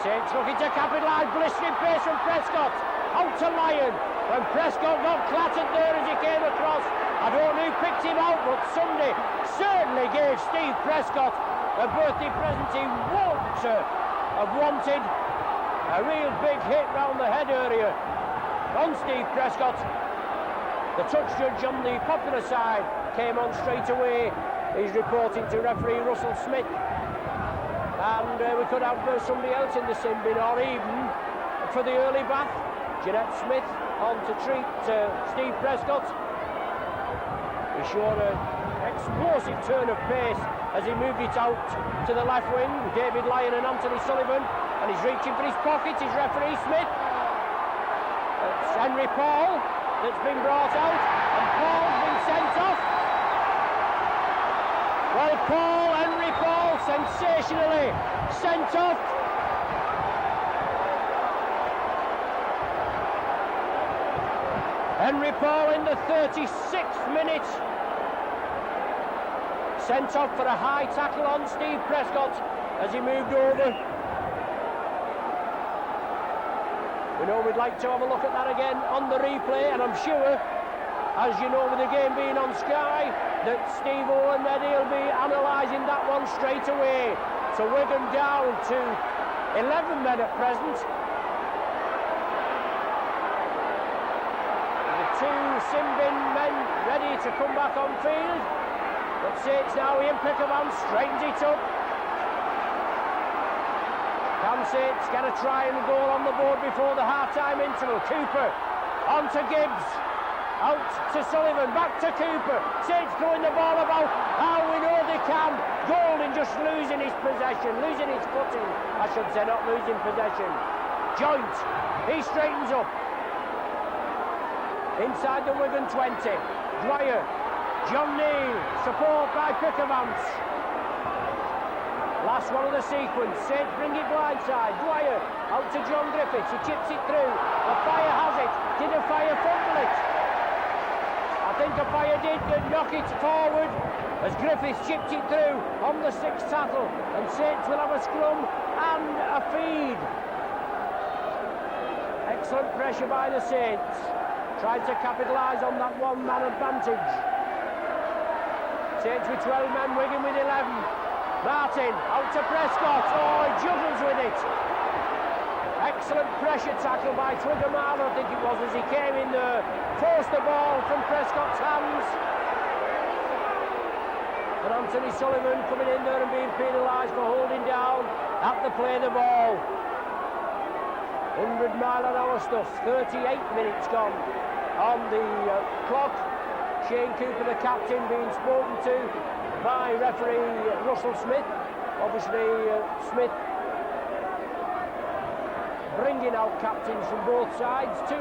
Saints looking to capitalise. Blistering pace from Prescott. Out to Lyon. When Prescott got clattered there as he came across. I don't know who picked him out, but Sunday certainly gave Steve Prescott a birthday present he won't have wanted. A real big hit round the head area on Steve Prescott. The touch judge on the popular side came on straight away. He's reporting to referee Russell Smith. And we could have somebody else in the sin bin, or even for the early bath, Jeanette Smith on to treat Steve Prescott. He showed an explosive turn of pace as he moved it out to the left wing with David Lyon and Anthony Sullivan, and he's reaching for his pocket. His referee Smith. It's Henry Paul that's been brought out, and Paul's been sent off. Well, Henry Paul sensationally sent off. Henry Paul in the 36th minute. Sent off for a high tackle on Steve Prescott as he moved over. We know we'd like to have a look at that again on the replay, and I'm sure, as you know, with the game being on Sky, that Steve Owen will be analysing that one straight away. So Wigan down to 11 men at present. The 2 sin bin men ready to come back on field. But Saints now, Ian Pickerman straightens it up. Can Saints get a try and a goal on the board before the half-time interval? Cooper on to Gibbs. Out to Sullivan, back to Cooper. Saints throwing the ball about. How we know they can. Golding just losing his possession, losing his footing. I should say, not losing possession. Joint, he straightens up. Inside the Wigan 20. Dwyer, John Neal, support by Pickermans. Last one of the sequence. Saints bring it blindside. Dwyer out to John Griffiths. He chips it through. Afire has it. Did Afire fumble it? I think Afire did knock it forward as Griffiths chipped it through on the sixth tackle. And Saints will have a scrum and a feed. Excellent pressure by the Saints. Tried to capitalise on that one-man advantage. Saints with 12 men, Wigan with 11. Martin out to Prescott. Oh, he juggles with it. Excellent pressure tackle by Twigger-Marler, I think it was, as he came in there. Forced the ball from Prescott's hands. And Anthony Sullivan coming in there and being penalised for holding down at the play the ball. 100-mile-an-hour stuff. 38 minutes gone on the clock. Shane Cooper, the captain, being spoken to by referee Russell Smith. Obviously, Smith bringing out captains from both sides to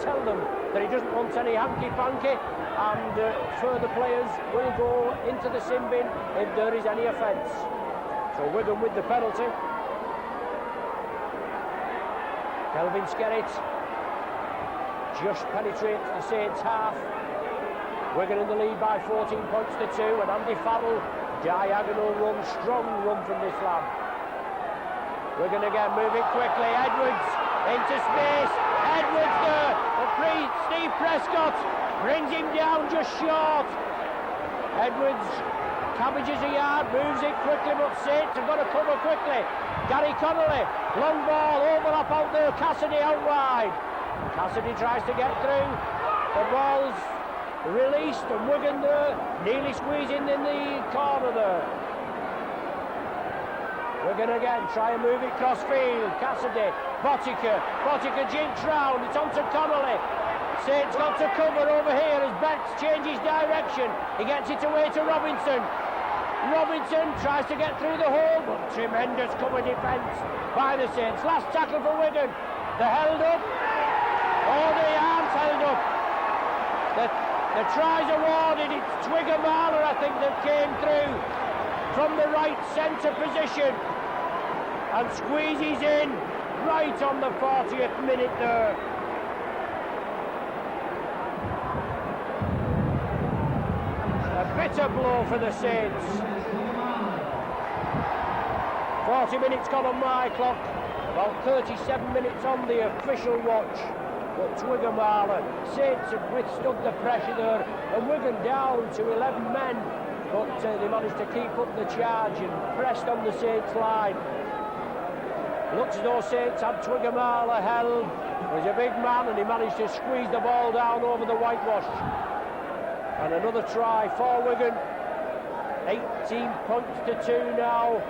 tell them that he doesn't want any hanky-panky, and further players will go into the sin bin if there is any offence. So Wigan with the penalty. Kelvin Skerritt just penetrates the Saints half. Wigan in the lead by 14 points to 2, and Andy Farrell, diagonal run, strong run from this lad. Wigan again moving quickly. Edwards into space. Edwards there, but Steve Prescott brings him down just short. Edwards cabbages a yard, moves it quickly, but Saints have got to cover quickly. Gary Connolly, long ball, overlap out there. Cassidy out wide. Cassidy tries to get through. The ball's released, and Wigan there nearly squeezing in the corner there. Wigan again, try and move it cross field. Cassidy, Botica jinks round, it's on to Connolly. Saints got to cover over here as Betts changes direction. He gets it away to Robinson. Robinson tries to get through the hole, but tremendous cover defence by the Saints. Last tackle for Wigan. They're held up. Oh, the arms held up. The tries awarded. It's Twigger-Marler, I think, that came through from the right centre position and squeezes in right on the 40th minute there. A bitter blow for the Saints. 40 minutes gone on my clock, about 37 minutes on the official watch. But Twigger-Marler, Saints have withstood the pressure there, and Wigan down to 11 men, but they managed to keep up the charge and pressed on the Saints line. Looks as though Saints had Twigger-Marler held. He's a big man, and he managed to squeeze the ball down over the whitewash. And another try for Wigan. 18 points to 2 now,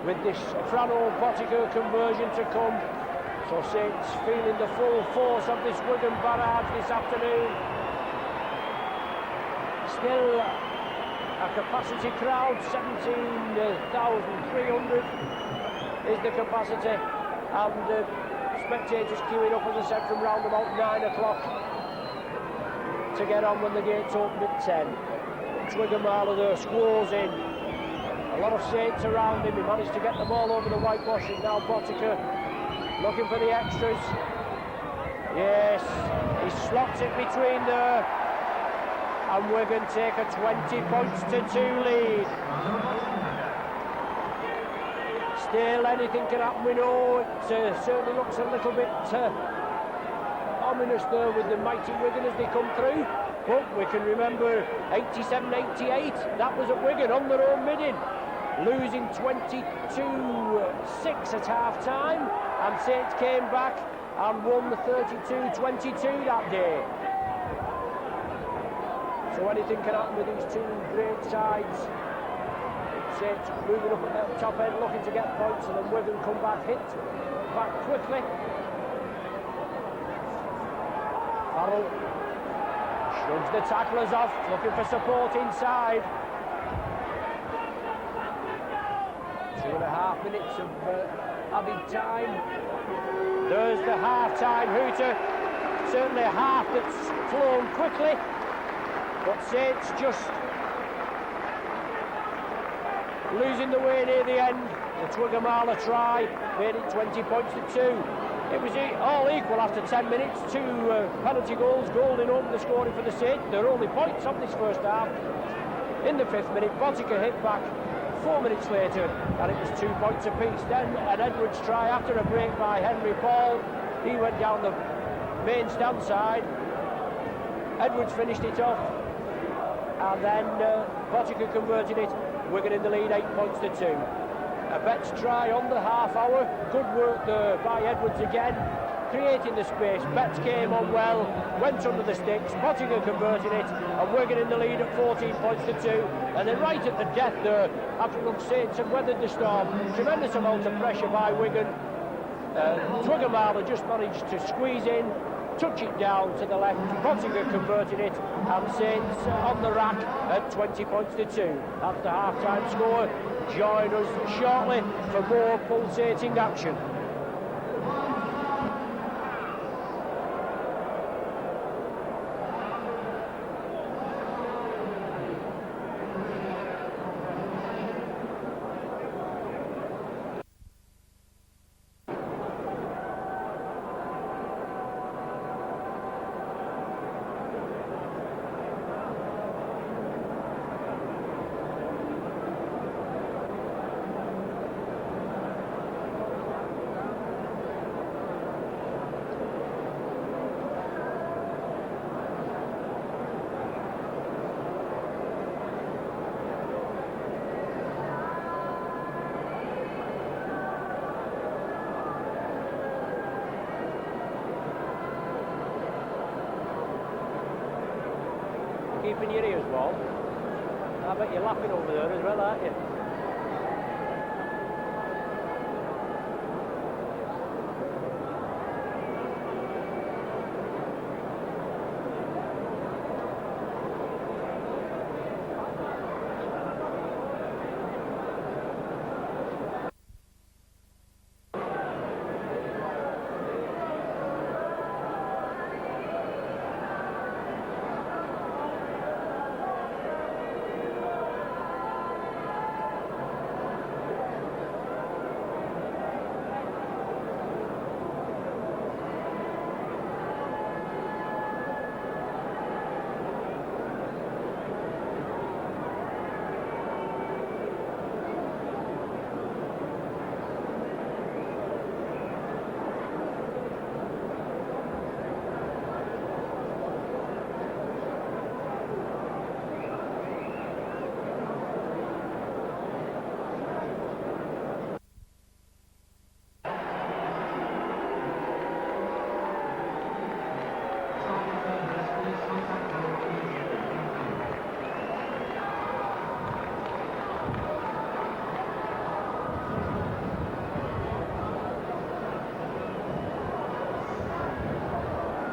with this Frano Botica conversion to come. So Saints feeling the full force of this Wigan barrage this afternoon. Still a capacity crowd, 17,300 is the capacity, and spectators queuing up, as I said, from round about 9 o'clock to get on when the gates open at 10. Twigger-Marler there squalls in. A lot of Saints around him. He managed to get the ball over the whitewash, and now Botica looking for the extras. Yes, he slots it between there, and Wigan take a 20 points to 2 lead. Still, anything can happen. We know it certainly looks a little bit ominous there with the mighty Wigan as they come through. But we can remember 87-88, that was at Wigan on their own bidding, losing 22-6 at half-time, and Saints came back and won the 32-22 that day. So So anything can happen with these two great sides. Saints moving up at the top end, looking to get points, and then Wigan come back, hit back quickly. Farrell shrugs the tacklers off, looking for support inside. 2.5 minutes of added time. There's the half-time hooter. Certainly a half that's flown quickly, but Saints just losing the way near the end. The Twigamala try made it 20 points to 2. It was all equal after 10 minutes. 2 penalty goals. Golding opened the scoring for the Saints. Their only points of this first half. In the 5th minute, Botica hit back. 4 minutes later, and it was 2 points apiece. Then an Edwards try after a break by Henry Paul. He went down the main stand side. Edwards finished it off, and then Botica converted it. Wigan in the lead, 8 points to 2. A Betts try on the half hour. Good work there by Edwards again, creating the space. Betts came on well, went under the sticks. Botica converted it, and Wigan in the lead at 14 points to 2. And then right at the death there, after the Saints had weathered the storm, tremendous amount of pressure by Wigan. Twigamala just managed to squeeze in, touch it down to the left. Botica converted it, and Saints on the rack at 20 points to 2. That's the half-time score. Join us shortly for more pulsating action. Keeping your ears warm. I bet you're laughing over there as well, aren't you?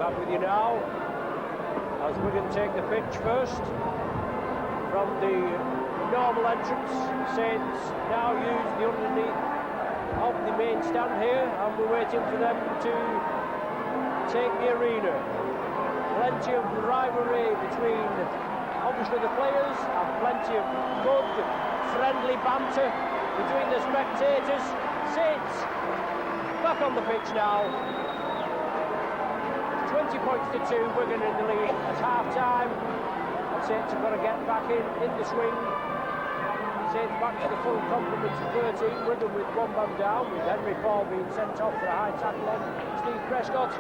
With you now, as Wigan take the pitch first from the normal entrance. Saints now use the underneath of the main stand here, and we're waiting for them to take the arena. Plenty of rivalry between obviously the players, and plenty of good friendly banter between the spectators. Saints back on the pitch now. 20 points to 2, Wigan in the lead at half-time. And Saints have got to get back in the swing. Saints back to the full complement of 13, Wigan with one man down, with Henry Paul being sent off for a high tackle on Steve Prescott.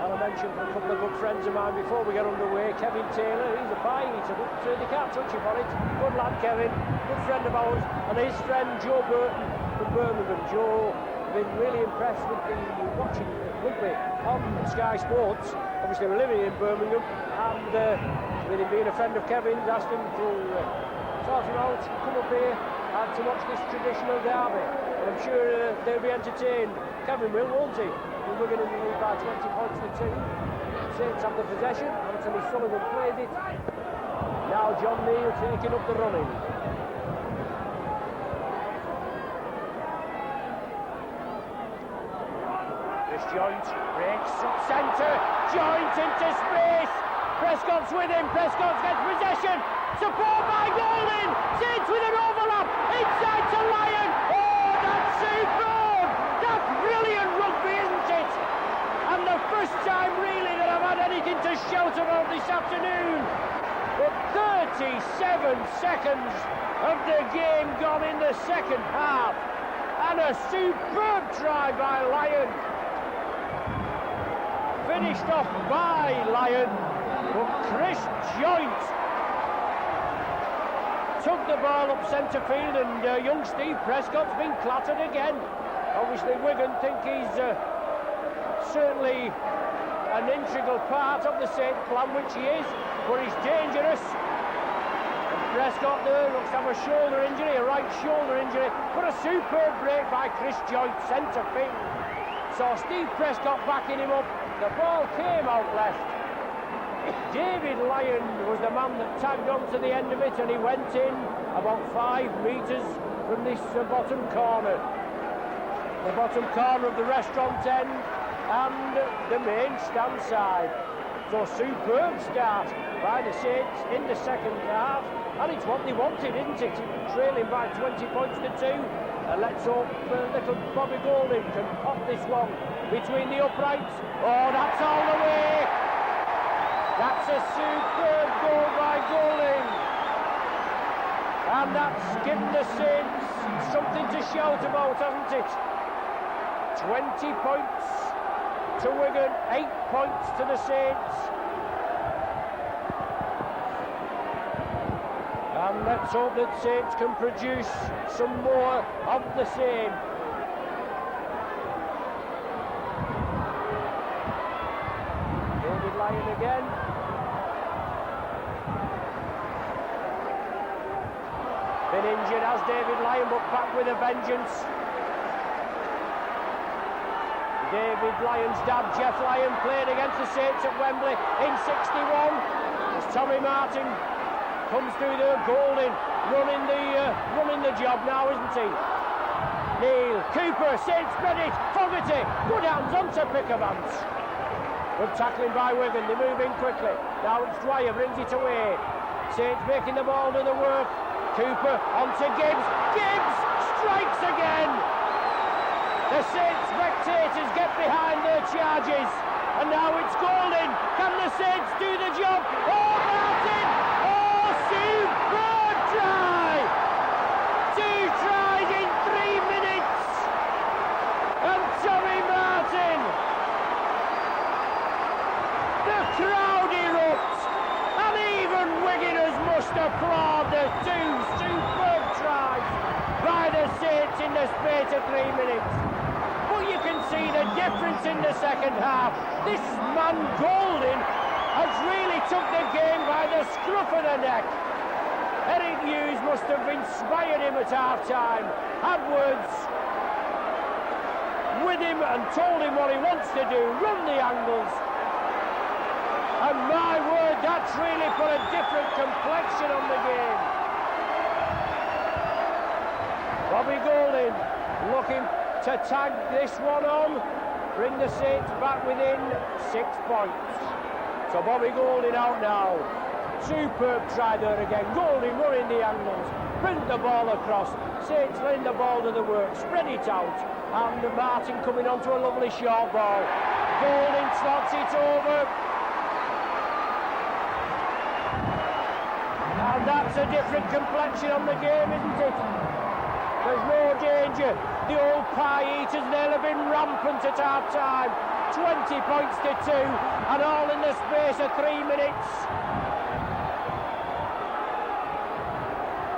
And I mentioned for a couple of good friends of mine before we get underway, Kevin Taylor, he's a pie eater, but they can't touch him on it. Good lad Kevin, good friend of ours, and his friend Joe Burton from Birmingham. Joe been really impressed with the watching rugby on Sky Sports. Obviously we're living in Birmingham, and with him being a friend of Kevin's, asked him to sort him out, come up here and to watch this traditional derby. And I'm sure they'll be entertained. Kevin will, won't he? We're going to lead by 20 points to 2. Saints have the possession. Anthony Sullivan plays it. Now John Neal taking up the running. Chris Joint breaks up centre. Joint into space. Prescott's with him. Prescott gets possession. Support by Golding. Saints with an overlap. Inside to Lyon. Oh, that's superb. That's brilliant rugby, isn't it? And the first time really that I've had anything to shout about this afternoon. But 37 seconds of the game gone in the second half. And a superb try by Lyon. Finished off by Lyon. But Chris Joint took the ball up centre field, and young Steve Prescott's been clattered again. Obviously Wigan think he's certainly an integral part of the Saints plan, which he is, but he's dangerous. And Prescott there looks to have a shoulder injury, a right shoulder injury, but a superb break by Chris Joint, centre field. So Steve Prescott backing him up. The ball came out left. David Lyon was the man that tagged on to the end of it, and he went in about 5 metres from this bottom corner. The bottom corner of the restaurant end and the main stand side. So superb start by the Saints in the second half, and it's what they wanted, isn't it? Trailing by 20 points to 2. And let's hope little Bobby Golding can pop this one between the uprights. Oh, that's all the way! That's a superb goal by Golding. And that's given the Saints something to shout about, hasn't it? 20 points to Wigan, 8 points to the Saints. And let's hope that Saints can produce some more of the same. David Lyon again. Been injured as David Lyon, but back with a vengeance. David Lyon's dad, Jeff Lyon, played against the Saints at Wembley in '61. As Tommy Martin comes through there, Golding running the job now, isn't he? Neal, Cooper, Saints spread it, Fogarty, good hands onto Pickavance. Good tackling by Wigan, they move in quickly. Now it's Dwyer, brings it away. Saints making the ball to the work. Cooper onto Gibbs. Gibbs strikes again. The Saints spectators get behind their charges. And now it's Golding. Can the Saints do the job? Oh, Martin! Oh, superb try! 2 tries in 3 minutes. And Tommy Martin. The crowd erupts. And even Wiganers must applaud the 2 superb tries by the Saints in the space of 3 minutes. But you can see the difference in the second half. This man Golding has really took the game by the scruff of the neck. Eric Hughes must have inspired him at half-time. Had words with him and told him what he wants to do, run the angles. And my word, that's really put a different complexion on the game. Bobby Golding looking to tag this one on, bring the Saints back within 6 points. So Bobby Golding out now. Superb try there again. Golding running the angles, bring the ball across. Saints laying the ball to the work, spread it out, and Martin coming onto a lovely short ball. Golding slots it over. And that's a different complexion on the game, isn't it? There's no danger. The old pie eaters, they'll have been rampant at half-time. 20 points to 2, and all in the space of 3 minutes.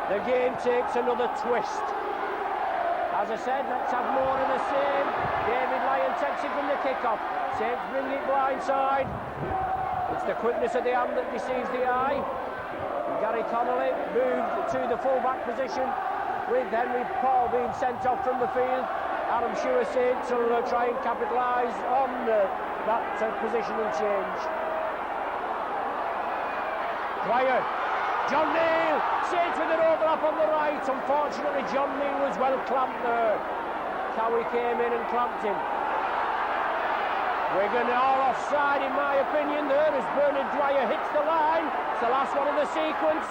The game takes another twist. As I said, let's have more of the same. David Lyon takes it from the kick-off. Saints bring it blindside. It's the quickness of the hand that deceives the eye. Gary Connolly moved to the full-back position with Henry Paul being sent off from the field. I'm sure Saints will try and capitalise on that positional change. Dwyer, John Neal, Saints with an overlap on the right. Unfortunately, John Neal was well clamped there. Cowie came in and clamped him. Wigan all offside in my opinion there as Bernard Dwyer hits the line. It's the last one of the sequence.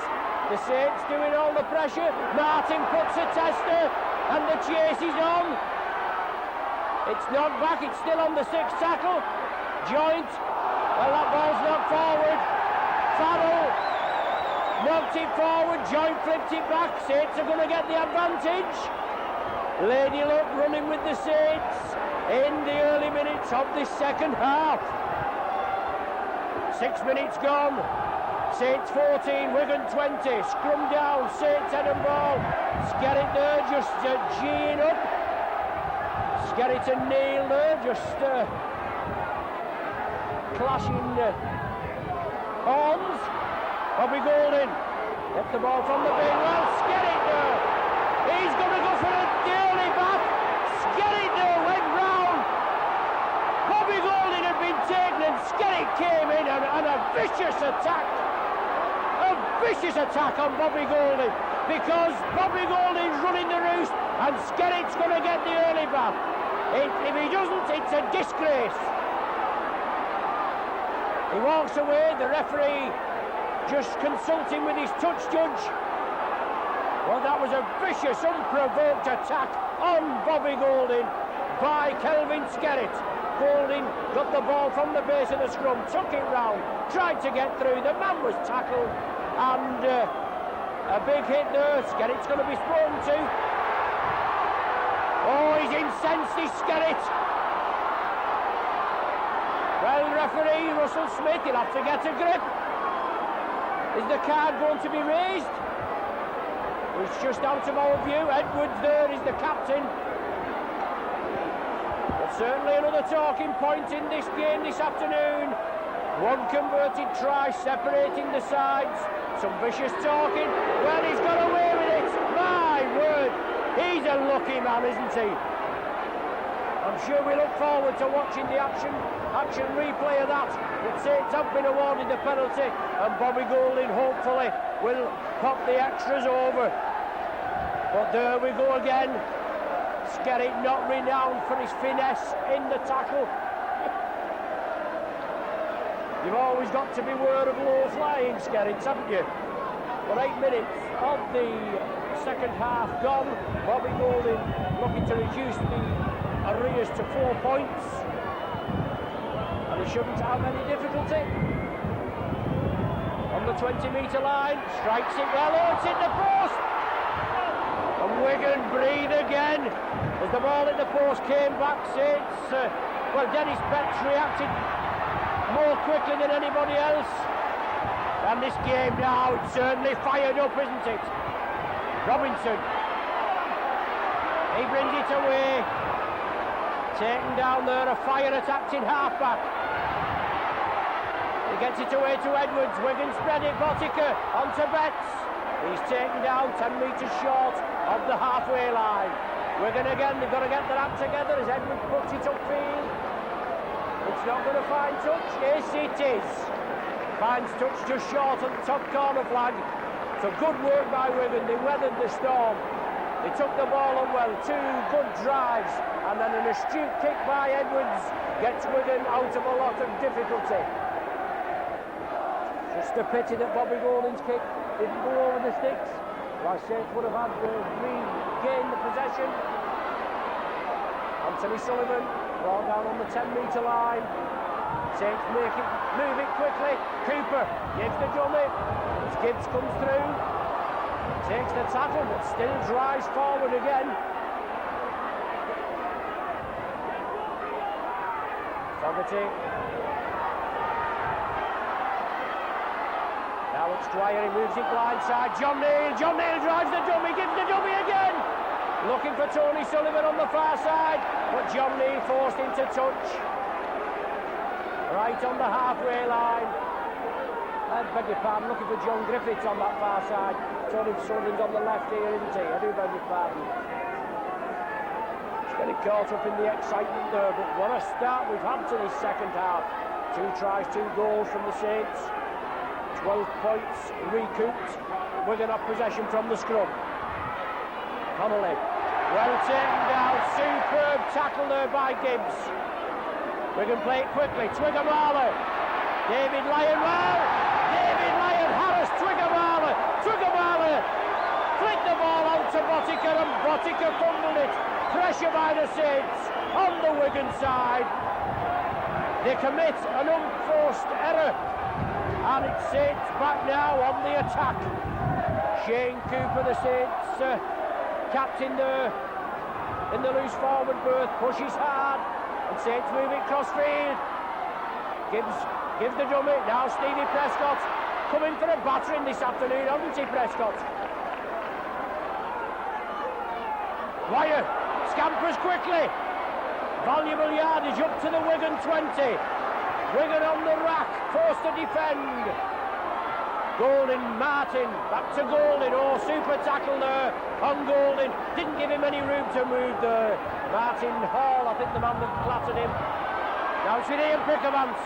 The Saints doing all the pressure. Martin puts a tester and the chase is on. It's knocked back, it's still on the sixth tackle. Joint, well that ball's knocked forward. Farrell knocked it forward, Joint flipped it back. Saints are going to get the advantage. Lady Luck running with the Saints in the early minutes of this second half. 6 minutes gone. Saints 14, Wigan 20. Scrum down, Saints head and ball. Skerritt there just G'ing up. Skerritt and Neil there just clashing horns. Bobby Golding gets the ball from the wing. Well, Skerritt there. He's going to go for a early back. Skerritt there went round. Bobby Golding had been taken and Skerritt came in and a vicious attack. A vicious attack on Bobby Golding because Bobby Golding's running the roost and Skerritt's going to get the early back. If he doesn't, it's a disgrace. He walks away, the referee just consulting with his touch judge. Well, that was a vicious, unprovoked attack on Bobby Golding by Kelvin Skerritt. Golding got the ball from the base of the scrum, took it round, tried to get through, the man was tackled, and a big hit there. Skerritt's going to be spoken to. Oh, he's incensed, he's Skerritt. Well, referee Russell Smith, he'll have to get a grip. Is the card going to be raised? It's just out of our view. Edwards there is the captain. But certainly another talking point in this game this afternoon. One converted try separating the sides. Some vicious talking. Well, he's got away with it. My word. He's a lucky man, isn't he? I'm sure we look forward to watching the action replay of that. But Saints have been awarded the penalty and Bobby Golding hopefully will pop the extras over. But there we go again. Skerritt not renowned for his finesse in the tackle. You've always got to beware of low flying Skerritts, haven't you? But 8 minutes of the second half gone. Bobby Golding looking to reduce the arrears to 4 points. And he shouldn't have any difficulty. On the 20-metre line, strikes it well, oh, it's in the post! And Wigan breathe again. As the ball in the post came back, Saints, well, Dennis Betts reacted more quickly than anybody else. And this game now, it's certainly fired up, isn't it? Robinson. He brings it away. Taken down there, a fire-attacked in half-back. He gets it away to Edwards. Wigan spread it, Botica onto Betts. He's taken down 10 metres short of the halfway line. Wigan again, they've got to get their act together as Edwards puts it upfield. It's not going to find touch. Yes, it is. Finds touch just short of the top corner flag. So good work by Wigan. They weathered the storm. They took the ball on well. 2 good drives. And then an astute kick by Edwards gets Wigan out of a lot of difficulty. Just a pity that Bobby Golding's kick didn't go over the sticks. Why Saints would have had to regain the possession. Anthony Sullivan brought down on the 10-metre line. Saints move it quickly. Cooper gives the dummy. As Gibbs comes through, takes the tackle but still drives forward again. Fogarty. Now it's Dwyer, he moves it blindside. John Neal drives the dummy, gives the dummy again. Looking for Tony Sullivan on the far side, but John Neal forced into touch. Right on the halfway line. beg your pardon, looking for John Griffiths on that far side. Tony Sullivan's on the left here, isn't he? I do beg your pardon. He's getting caught up in the excitement there, but what a start we've had to this second half. 2 tries, 2 goals from the Saints. 12 points recouped. Wigan off possession from the scrum. Connolly, well taken down, superb tackle there by Gibbs. Wigan play it quickly, Twigger-Marler. David Lyon, Harris, Twigger-Marler flicked the ball out to Botica and Botica fumbled it. Pressure by the Saints on the Wigan side. They commit an unforced error and it's Saints back now on the attack. Shane Cooper, the Saints captain there in the loose forward berth, pushes hard and Saints move it crossfield. Gives the dummy, now Stevie Prescott coming for a battering this afternoon, hasn't he, Prescott? Wire scampers quickly, valuable yardage up to the Wigan 20. Wigan on the rack, forced to defend. Golding, Martin, back to Golding, oh super tackle there on Golding, didn't give him any room to move there. Martin Hall, I think the man that clattered him. Now it's with Ian Pickermans.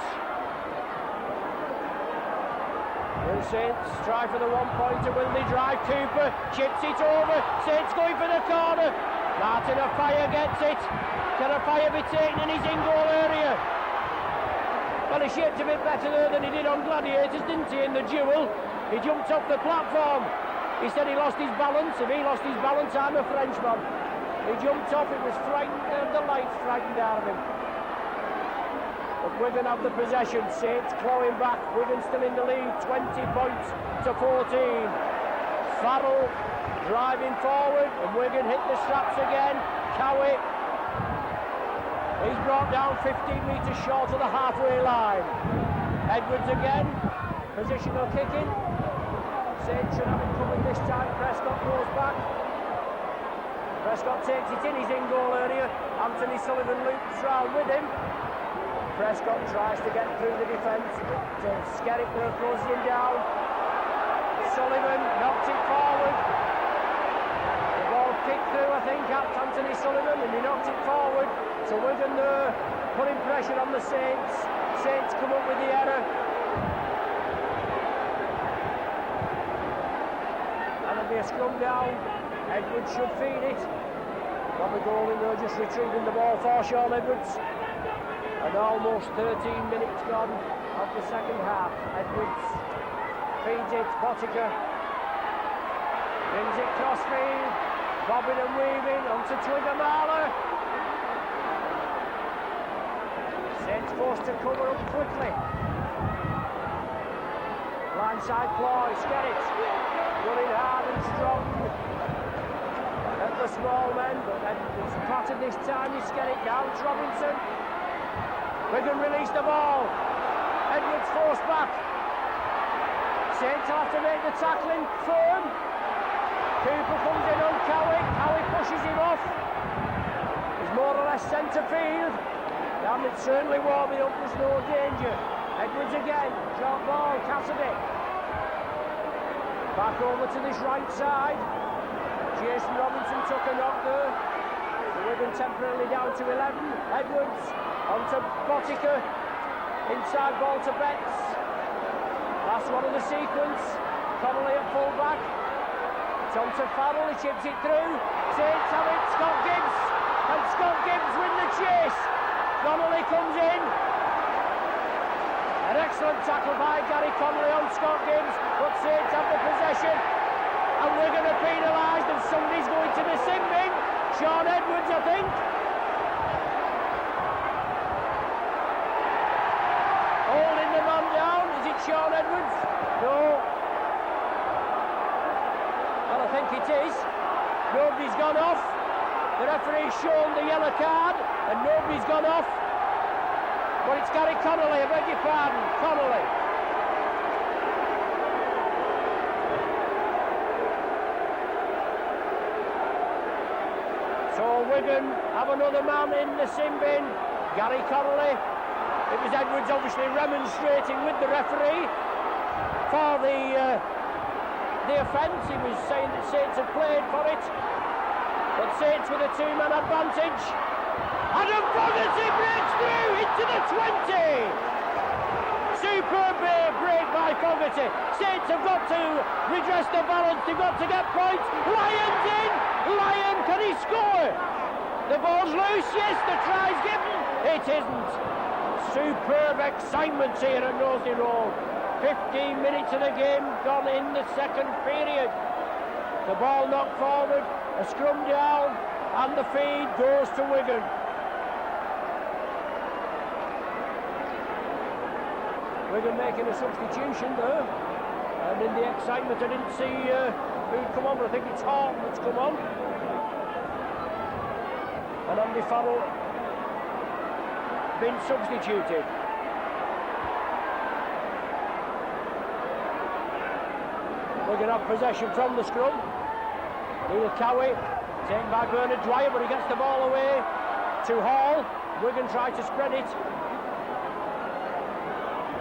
Will Saints try for the 1-pointer, will they drive? Cooper chips it over, Saints going for the corner. Martin Afire gets it. Can Afire be taken in his in-goal area? Well, he shaped a bit better there than he did on Gladiators, didn't he, in the duel? He jumped off the platform. He said he lost his balance. If he lost his balance, I'm a Frenchman. He jumped off, it was frightened, the light frightened out of him. But Wigan have the possession, Saints clawing back, Wigan still in the lead, 20 points to 14. Farrell driving forward, and Wigan hit the straps again. Cowie, he's brought down 15 metres short of the halfway line. Edwards again, positional kicking. Saints should have it coming this time, Prescott goes back. Prescott takes it in his in-goal area, Anthony Sullivan loops round with him. Prescott tries to get through the defence, but Skerritt there closes him down. Sullivan knocks it forward. The ball kicked through, I think, at Anthony Sullivan, and he knocked it forward. So Wigan there putting pressure on the Saints. Saints come up with the error. And there'll be a scrum down. Edwards should feed it. Bobby Golding there just retrieving the ball for Sean Edwards. And almost 13 minutes gone of the second half. Edwards feeds it, Botica brings it crossfield, bobbing and weaving onto Twigger-Marler. Saints forced to cover up quickly. Blindside ploy, Skerritt running hard and strong at the small men, but Edwards clattered this time. He Skerritt down to Robinson. Wigan release the ball. Edwards forced back. Saints will have to make the tackling firm. Cooper comes in on Cowie. Cowie pushes him off. He's more or less centre field. And it's certainly warming up, there's no danger. Edwards again. Short ball, Cassidy. Back over to this right side. Jason Robinson took a knock there. Wigan temporarily down to 11. Edwards onto Botica. Inside ball to Betts. Last one of the sequence. Connolly at full back. It's onto Farrell, he chips it through. Saints have it, Scott Gibbs. And Scott Gibbs win the chase. Connolly comes in. An excellent tackle by Gary Connolly on Scott Gibbs. But Saints have the possession. And we're going to penalised and somebody's going to the sin bin. Sean Edwards, I think. Holding the man down. Is it Sean Edwards? No. Well, I think it is. Nobody's gone off. The referee's shown the yellow card and nobody's gone off. But it's Gary Connolly, I beg your pardon. Connolly. So Wigan have another man in the sin bin, Gary Connolly. It was Edwards obviously remonstrating with the referee. for the offence. He was saying that Saints had played for it, but Saints with a two-man advantage. Adam Fogarty breaks through into the 20. Superb break by Fogarty. Saints have got to redress the balance. They've got to get points. Lyon's in. Lyon, can he score? The ball's loose. Yes, the try's given. It isn't. Superb excitement here at Knowsley Road. 15 minutes of the game gone in the second period. The ball knocked forward, a scrum down, and the feed goes to Wigan. Wigan making a substitution there, and in the excitement I didn't see who'd come on, but I think it's Horton that's come on. And Andy Farrell been substituted. Wigan have possession from the scrum. Neil Cowie taken by Bernard Dwyer, but he gets the ball away to Hall. Wigan try to spread it.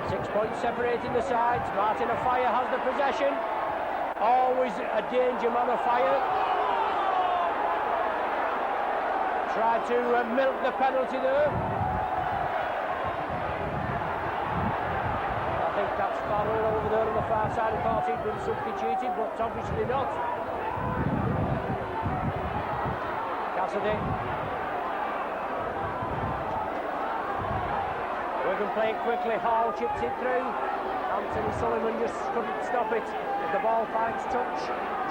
6 points separating the sides. Martin Offiah has the possession. Always a danger man, Offiah. Tried to milk the penalty there. I think that's Farrell over there on the far side. I thought he'd been substituted, but obviously not. Cassidy. Wigan play it quickly. Hall chips it through. Anthony Sullivan just couldn't stop it. The ball finds touch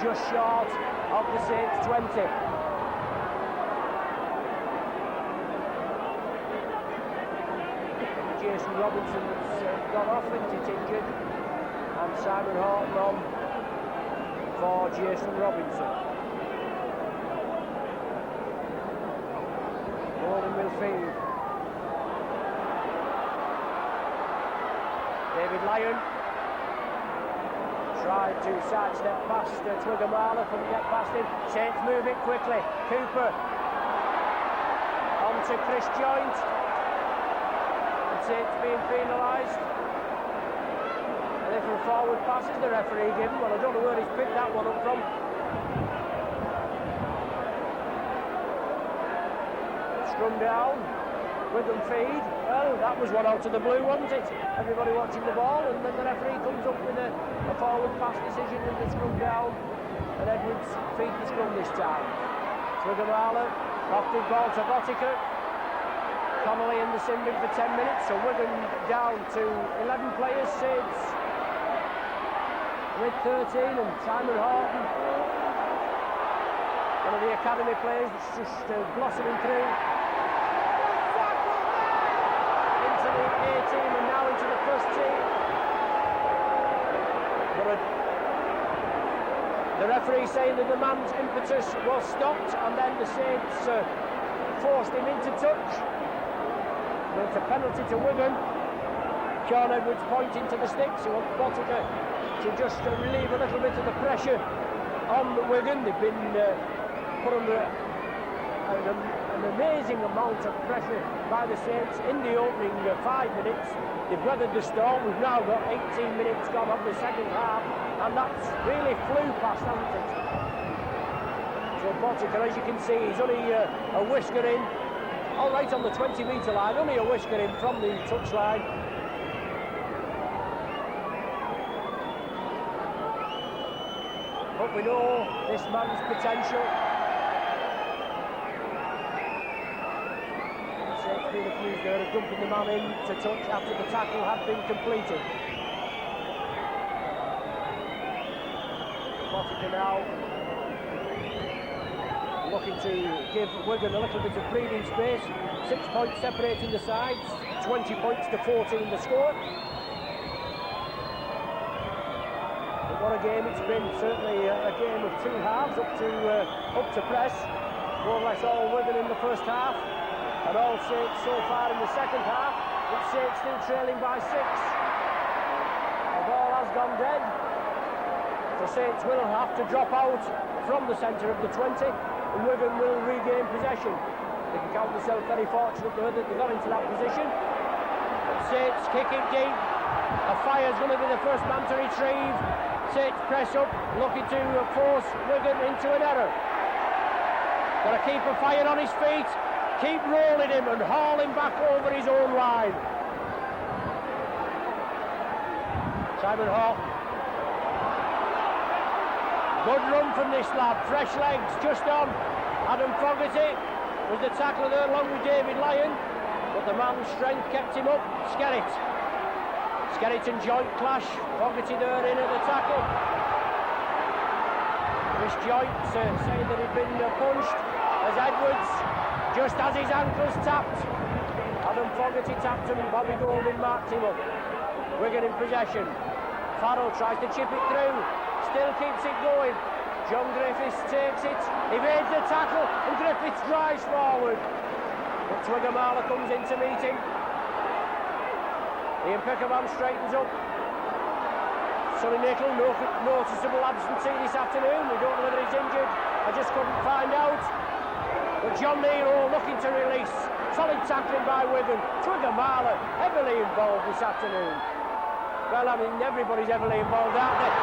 just short of the Saints 20. Jason Robinson has gone off, and it's injured, and Simon Horton on for Jason Robinson. Gordon will feed. David Lyon tried to sidestep past Twigger-Marler, couldn't get past him. Saints move it quickly. Cooper on to Chris Joint. And Saints being penalised. And if a forward pass is the referee given, well, I don't know where he's picked that one up from. Scrum down. Wigan feed. Well, that was one out of the blue, wasn't it? Everybody watching the ball, and then the referee comes up with a forward pass decision and the scrum down, and Edwards feed the scrum this time. Twigger-Marler, lofted ball to Botica. Connolly in the sin bin for 10 minutes, so Wigan down to 11 players, Saints with 13, and Simon Horton, one of the academy players that's just blossoming through. The A team and now into the first team. But the referee saying that the man's impetus was stopped, and then the Saints forced him into touch. But it's a penalty to Wigan. Sean Edwards pointing to the sticks. He wants Botica to just relieve a little bit of the pressure on Wigan. They've been put under an amazing amount of pressure by the Saints in the opening 5 minutes. They've weathered the storm. We've now got 18 minutes gone of the second half, and that's really flew past, hasn't it? So Botica, as you can see, he's only a whisker in, all right on the 20-metre line, only a whisker in from the touchline. But we know this man's potential. Been accused there of dumping the man in to touch after the tackle had been completed. Botica now looking to give Wigan a little bit of breathing space. 6 points separating the sides, 20 points to 14 the score. But what a game it's been, certainly a game of two halves, up to press. More or less all Wigan in the first half. And all Saints so far in the second half, with Saints still trailing by 6. The ball has gone dead. The Saints will have to drop out from the centre of the 20, and Wigan will regain possession. They can count themselves very fortunate that they got into that position. And Saints kick it deep. A Fire's going to be the first man to retrieve. Saints press up, looking to force Wigan into an error. Got to keep a Fire on his feet, keep rolling him and haul him back over his own line. Simon Hawke. Good run from this lad, fresh legs, just on. Adam Fogarty was the tackler there along with David Lyon, but the man's strength kept him up. Skerritt and Joint clash, Fogarty there in at the tackle. Chris Joint saying that he'd been punched as Edwards, just as his ankles tapped. Adam Fogarty tapped him, Bobby Golding marked him up. Wigan in possession. Farrell tries to chip it through, still keeps it going. John Griffiths takes it, evades the tackle, and Griffiths drives forward. But Twiggamala comes in to meet him. Ian Peckerman straightens up. Sonny Nicol, no noticeable absentee this afternoon. We don't know whether he's injured. I just couldn't find out. But John Nero looking to release. Solid tackling by Wigan. Twiggamala heavily involved this afternoon. Well, I mean, everybody's heavily involved, aren't they?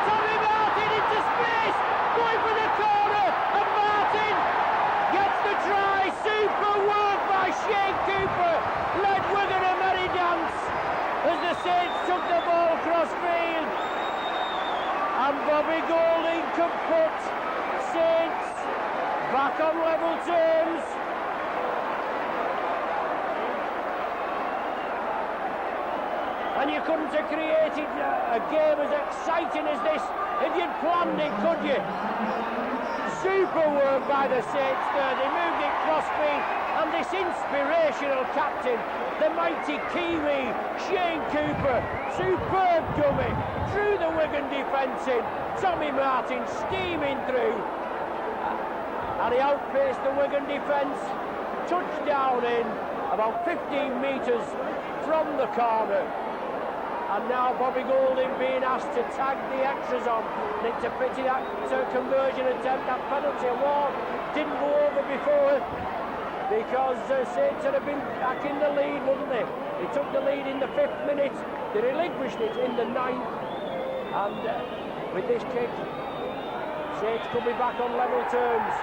Tommy Martin into space, going for the corner, and Martin gets the try. Super work by Shane Cooper, led Wigan a merry dance as the Saints took the ball cross field, and Bobby Golding could put Saints back on level terms. And you couldn't have created a game as exciting as this if you'd planned it, could you? Super work by the Saints there. They moved it cross-field, and this inspirational captain, the mighty Kiwi, Shane Cooper, superb dummy, through the Wigan defence in. Tommy Martin steaming through, and he outpaced the Wigan defence. Touchdown in about 15 metres from the corner. And now Bobby Golding being asked to tag the extras on. And it's a pity that conversion attempt, that penalty award didn't go over before, because Saints had been back in the lead, wouldn't they? They took the lead in the 5th minute, they relinquished it in the 9th, and with this kick, Saints could be back on level terms.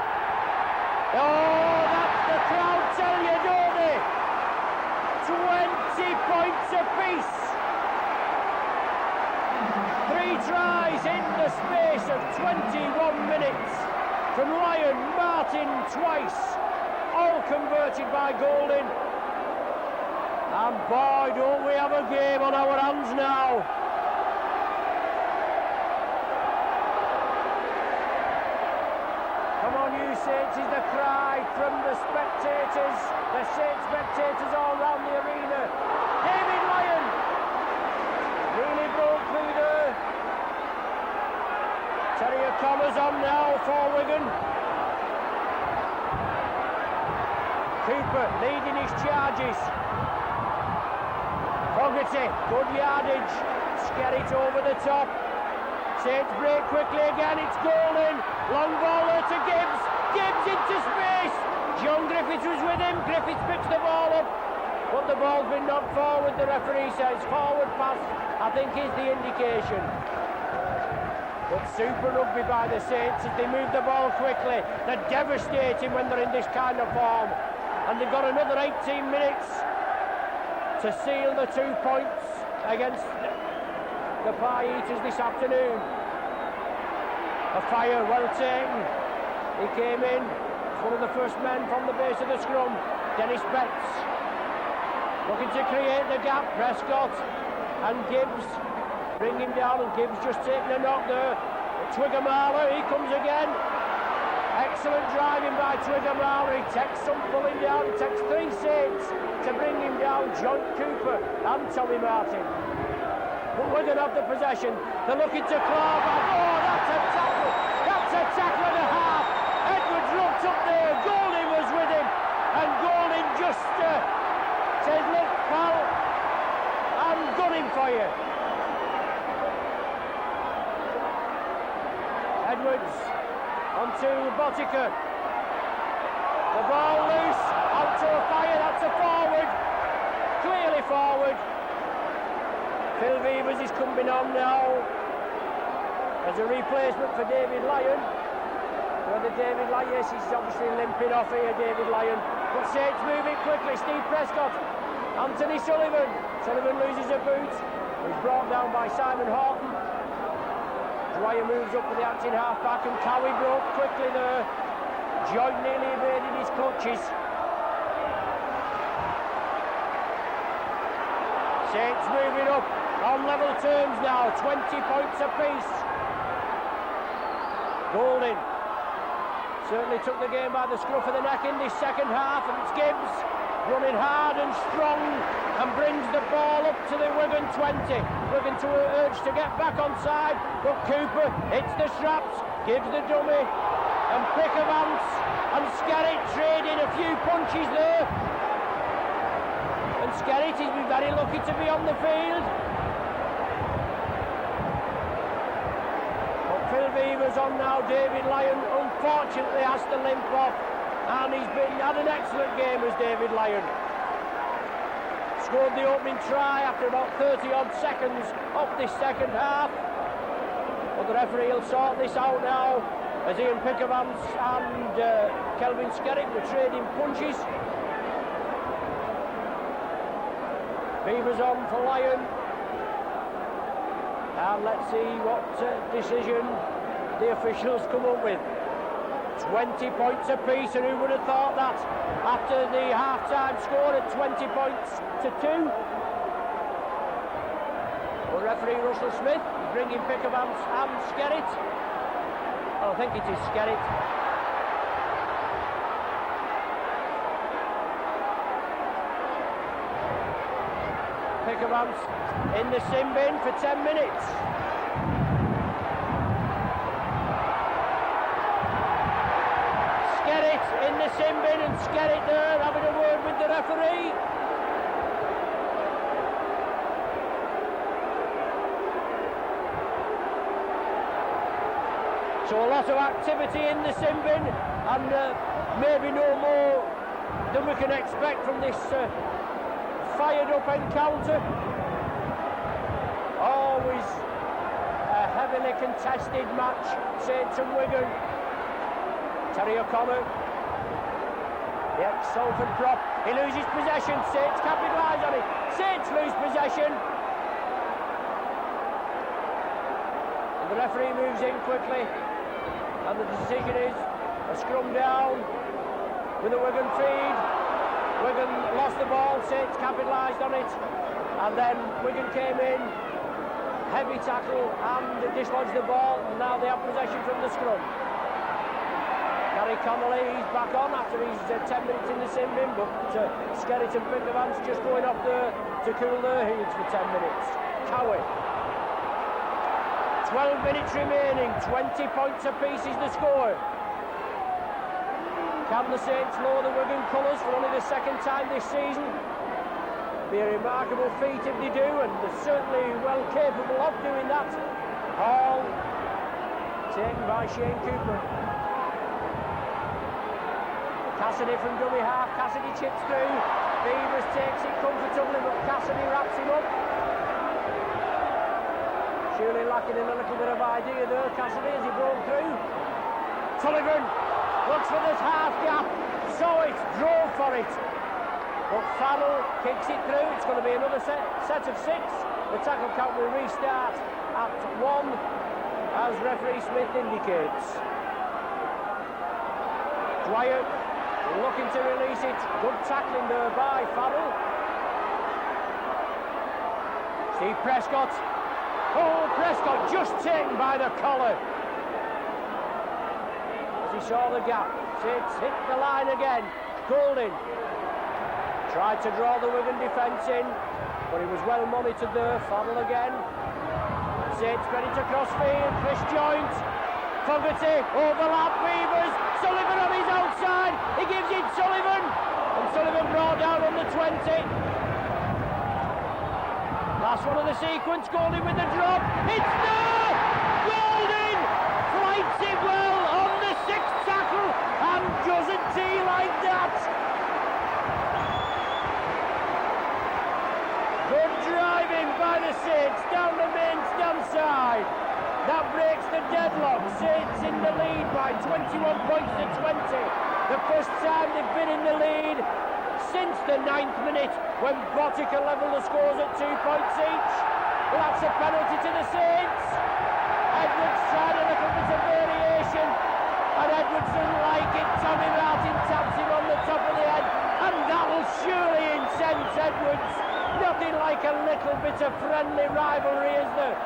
Oh, that's the crowd tell you, don't they? 20 points apiece. 3 tries in the space of 21 minutes from Lyon, Martin twice, all converted by Golding. And boy, don't we have a game on our hands now. Come on, you Saints, is the cry from the spectators, the Saints spectators all round the arena. David Lyon really broke through there. Terry O'Connor's on now for Wigan. Cooper leading his charges. Fogarty, good yardage. Skerritt over the top. Saints break quickly again, it's Golding. Long ball there to Gibbs. Gibbs into space. John Griffiths was with him. Griffiths picks the ball up, but the ball's been knocked forward. The referee says forward pass, I think, is the indication. But super rugby by the Saints as they move the ball quickly. They're devastating when they're in this kind of form. And they've got another 18 minutes to seal the 2 points against the Pie Eaters this afternoon. A Fire well taken. He came in, one of the first men from the base of the scrum. Dennis Betts looking to create the gap. Prescott and Gibbs bring him down, and Gibbs just taking a knock there. Twiggamala, he comes again. Excellent driving by Twiggamala. He takes some pulling down. It takes 3 Saints to bring him down. John Cooper and Tommy Martin. But Wigan have the possession. They're looking to claw back. Oh, that's a tackle. That's a tackle and a half. Edwards looked up there. Golding was with him. And Golding just says, look, pal, I'm gunning for you. Edwards onto Botica. The ball loose. Out to a Fire. That's a forward. Clearly forward. Phil Vevers is coming on now as a replacement for David Lyon. Whether David Lyon, yes, he's obviously limping off here, David Lyon. But Saints moving quickly. Steve Prescott, Anthony Sullivan. Sullivan loses a boot. He's brought down by Simon Horton. Dwyer moves up for the acting half-back, and Cowie broke quickly there. Joint nearly evaded his clutches. Saints moving up on level terms now, 20 points apiece. Golding certainly took the game by the scruff of the neck in this second half, and it's Gibbs running hard and strong and brings the ball up to the Wigan 20. Wigan to urge to get back on side, but Cooper hits the straps, gives the dummy, and Pickavance and Skerritt trading a few punches there. And Skerritt has been very lucky to be on the field. But Phil Vevers on now. David Lyon unfortunately has to limp off, and he's had an excellent game as David Lyon. Scored the opening try after about 30 odd seconds of this second half. But the referee will sort this out now as Ian Pickavance and Kelvin Skerritt were trading punches. Beavers on for Lyon. And let's see what decision the officials come up with. 20 points apiece, and who would have thought that after the half-time score at 20 points to 2. Well, referee Russell Smith bringing Pickavance and Skerritt. I think it is Skerritt. Pickavance in the sin bin for 10 minutes. Skerritt in the sin bin, and Skerritt there having a word with the referee. So a lot of activity in the sin bin, and maybe no more than we can expect from this fired up encounter. Always a heavily contested match, Saints and Wigan. Terry O'Connor, the ex-Salford prop, he loses possession. Saints capitalise on it. Saints lose possession. And the referee moves in quickly, and the decision is a scrum down with a Wigan feed. Wigan lost the ball, Saints capitalised on it, and then Wigan came in, heavy tackle and dislodged the ball, and now they have possession from the scrum. Gary Connolly, he's back on after he's 10 minutes in the sin bin, but Skerritt and Pickavance just going off there to cool their heels for 10 minutes. Cowie. 12 minutes remaining, 20 points apiece is the score. Can the Saints lower the Wigan colours for only the second time this season? Be a remarkable feat if they do, and they're certainly well capable of doing that. Hall taken by Shane Cooper. Cassidy from dummy half, Cassidy chips through, Beavers takes it comfortably, but Cassidy wraps him up. Surely lacking in a little bit of idea there, Cassidy, as he broke through. Sullivan looks for this half gap, saw it, drove for it. But Farrell kicks it through. It's going to be another set of 6. The tackle count will restart at 1, as referee Smith indicates. Dwyer looking to release it. Good tackling there by Farrell. Steve Prescott. Oh, Prescott just taken by the collar as he saw the gap. It's hit the line again. Golding tried to draw the Wigan defence in, but he was well monitored there. Farrell again. Saints ready to cross field. Chris Joint. Fogarty. Overlap. Beavers. Sullivan on his outside. He gives it Sullivan. And Sullivan brought down on the 20. Last one of the sequence. Golding with the drop. It's there! Golding flights it well on the 6th tackle and doesn't tee like that. Good driving by the Saints breaks the deadlock. Saints in the lead by 21 points to 20. The first time they've been in the lead since the 9th minute, when Botica levelled the scores at 2 points each. Well, that's a penalty to the Saints. Edwards tried a little bit of variation, and Edwards doesn't like it. Tommy Martin taps him on the top of the head, and that'll surely incense Edwards. Nothing like a little bit of friendly rivalry, is there?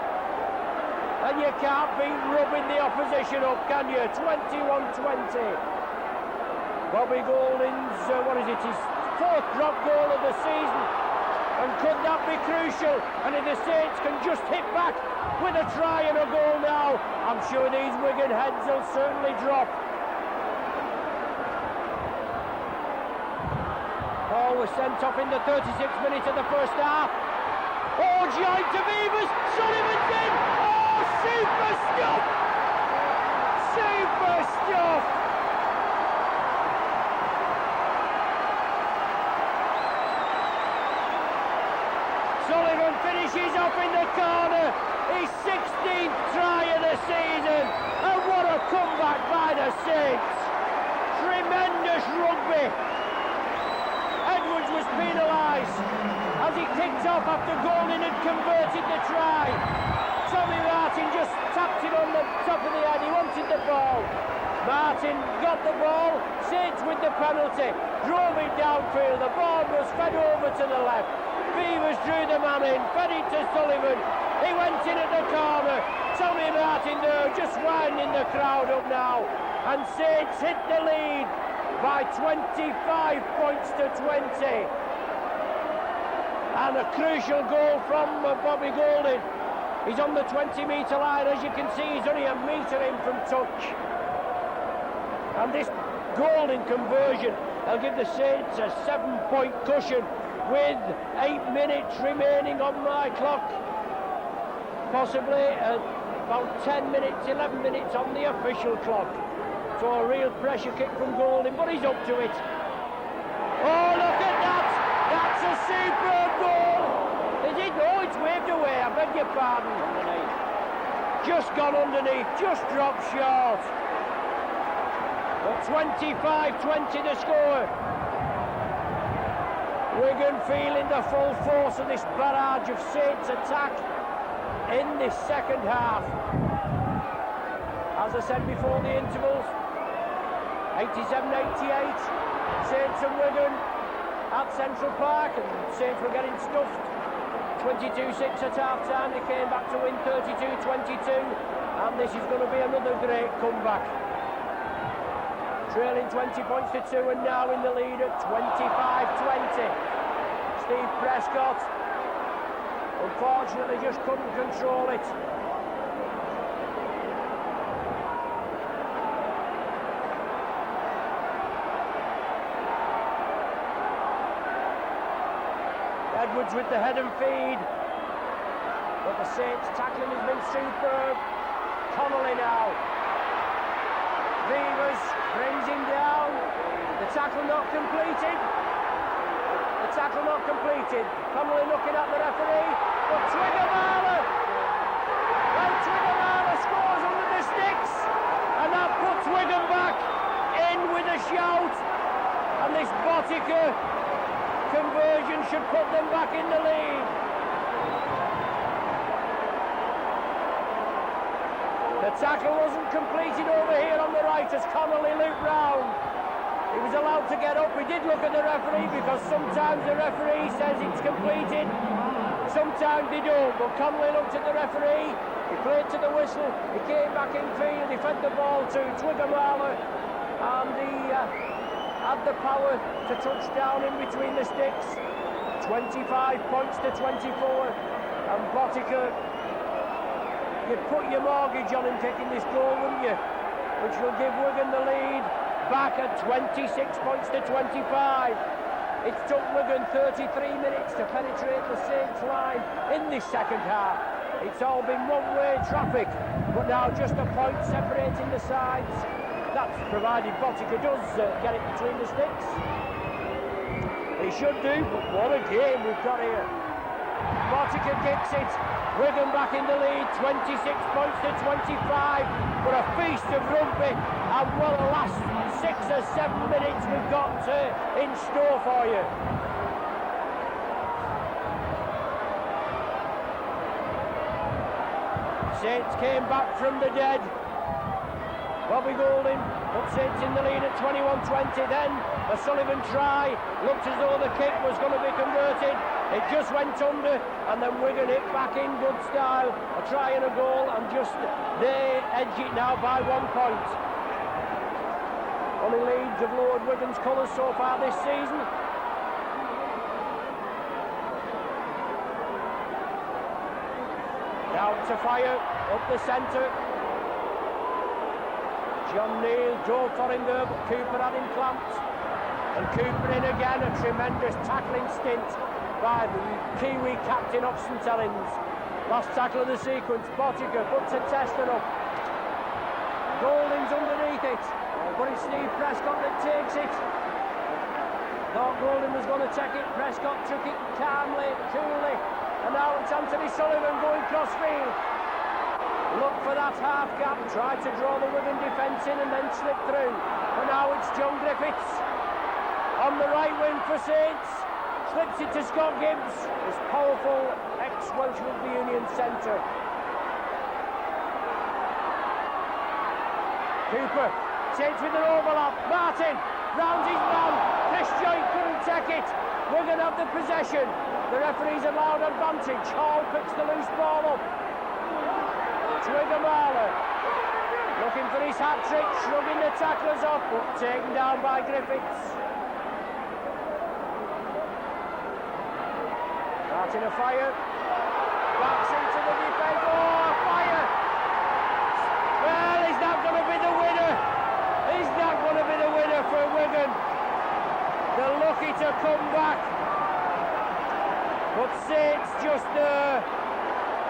And you can't be rubbing the opposition up, can you? 21-20. Bobby Golding's, his 4th drop goal of the season. And could that be crucial? And if the Saints can just hit back with a try and a goal now, I'm sure these Wigan heads will certainly drop. Paul was sent off in the 36th minute of the first half. Oh, joy to Beavers! Sullivan's in! Oh, super stuff! Super stuff! Sullivan finishes off in the corner, his 16th try of the season, and what a comeback by the Saints! Tremendous rugby. Edwards was penalised as he kicked off after Golding had converted the try. Tommy Martin just tapped it on the top of the head, he wanted the ball. Martin got the ball, Saints with the penalty, drove it downfield, the ball was fed over to the left. Beavers drew the man in, fed it to Sullivan, he went in at the corner. Tommy Martin there just winding the crowd up now, and Saints hit the lead by 25 points to 20. And a crucial goal from Bobby Golding. He's on the 20-metre line, as you can see, he's only a metre in from touch. And this Golding conversion, they'll give the Saints a 7-point cushion with 8 minutes remaining on my clock. Possibly about 10 minutes, 11 minutes on the official clock. So a real pressure kick from Golding, but he's up to it. Oh, look at that! That's a superb goal! Is it? Oh, it's waved away, I beg your pardon. Underneath. Just gone underneath, just dropped short. But 25-20 the score. Wigan feeling the full force of this barrage of Saints attack in this second half. As I said before the intervals, 87-88, Saints and Wigan at Central Park, and Saints were getting stuffed. 22-6 at half-time, they came back to win 32-22, and this is going to be another great comeback. Trailing 20 points to 2, and now in the lead at 25-20. Steve Prescott, unfortunately, just couldn't control it. Edwards with the head and feed, but the Saints tackling has been superb. Connolly now. Beavers brings him down. The tackle not completed. The tackle not completed. Connolly looking at the referee, but Twigger-Marler. Well, Twigger-Marler scores under the sticks, and that puts Wigan back in with a shout. And this Botica conversion should put them back in the lead. The tackle wasn't completed over here on the right as Connolly looped round. He was allowed to get up. He did look at the referee, because sometimes the referee says it's completed, sometimes they don't. But Connolly looked at the referee, he played to the whistle, he came back in field, he fed the ball to Twigger-Marler, and he had the power to touch down in between the sticks. 25 points to 24, and Botica, you'd put your mortgage on him kicking this goal, wouldn't you? Which will give Wigan the lead back at 26 points to 25. It took Wigan 33 minutes to penetrate the Saints line in this second half. It's all been one-way traffic, but now just a point separating the sides. That's provided Botica does get it between the sticks. He should do, but what a game we've got here. Botica kicks it, Wigan back in the lead, 26 points to 25. But a feast of rugby, and well, the last 6 or 7 minutes we've got in store for you. Saints came back from the dead. Bobby Goulding put Saints in the lead at 21-20. Then a Sullivan try, looked as though the kick was going to be converted. It just went under, and then Wigan hit back in good style. A try and a goal, and just they edge it now by 1 point. Only Leeds have lowered Wigan's colours so far this season. Now to fire up the centre. John Neal drove for him there, but Cooper had him clamped. And Cooper in again, a tremendous tackling stint by the Kiwi captain of St Helens. Last tackle of the sequence, Botica puts a tester up. Goulding's underneath it, but it's Steve Prescott that takes it. Thought Goulding was going to take it, Prescott took it calmly, coolly, and now it's Anthony Sullivan going cross-field. Look for that half gap, tried to draw the Wigan defence in and then slip through. But now it's John Griffiths on the right wing for Saints. Slips it to Scott Gibbs, his powerful ex-Welsh Rugby Union centre. Cooper, Saints with an overlap. Martin rounds his man. Chris Joint couldn't take it. Wigan have the possession. The referee's allowed advantage. Hall picks the loose ball up. Twigamala looking for his hat-trick, shrugging the tacklers off, but taken down by Griffiths. Martin a fire, backs into the defence, oh, fire! Well, is that going to be the winner? Is that going to be the winner for Wigan? They're lucky to come back, but Saints just there.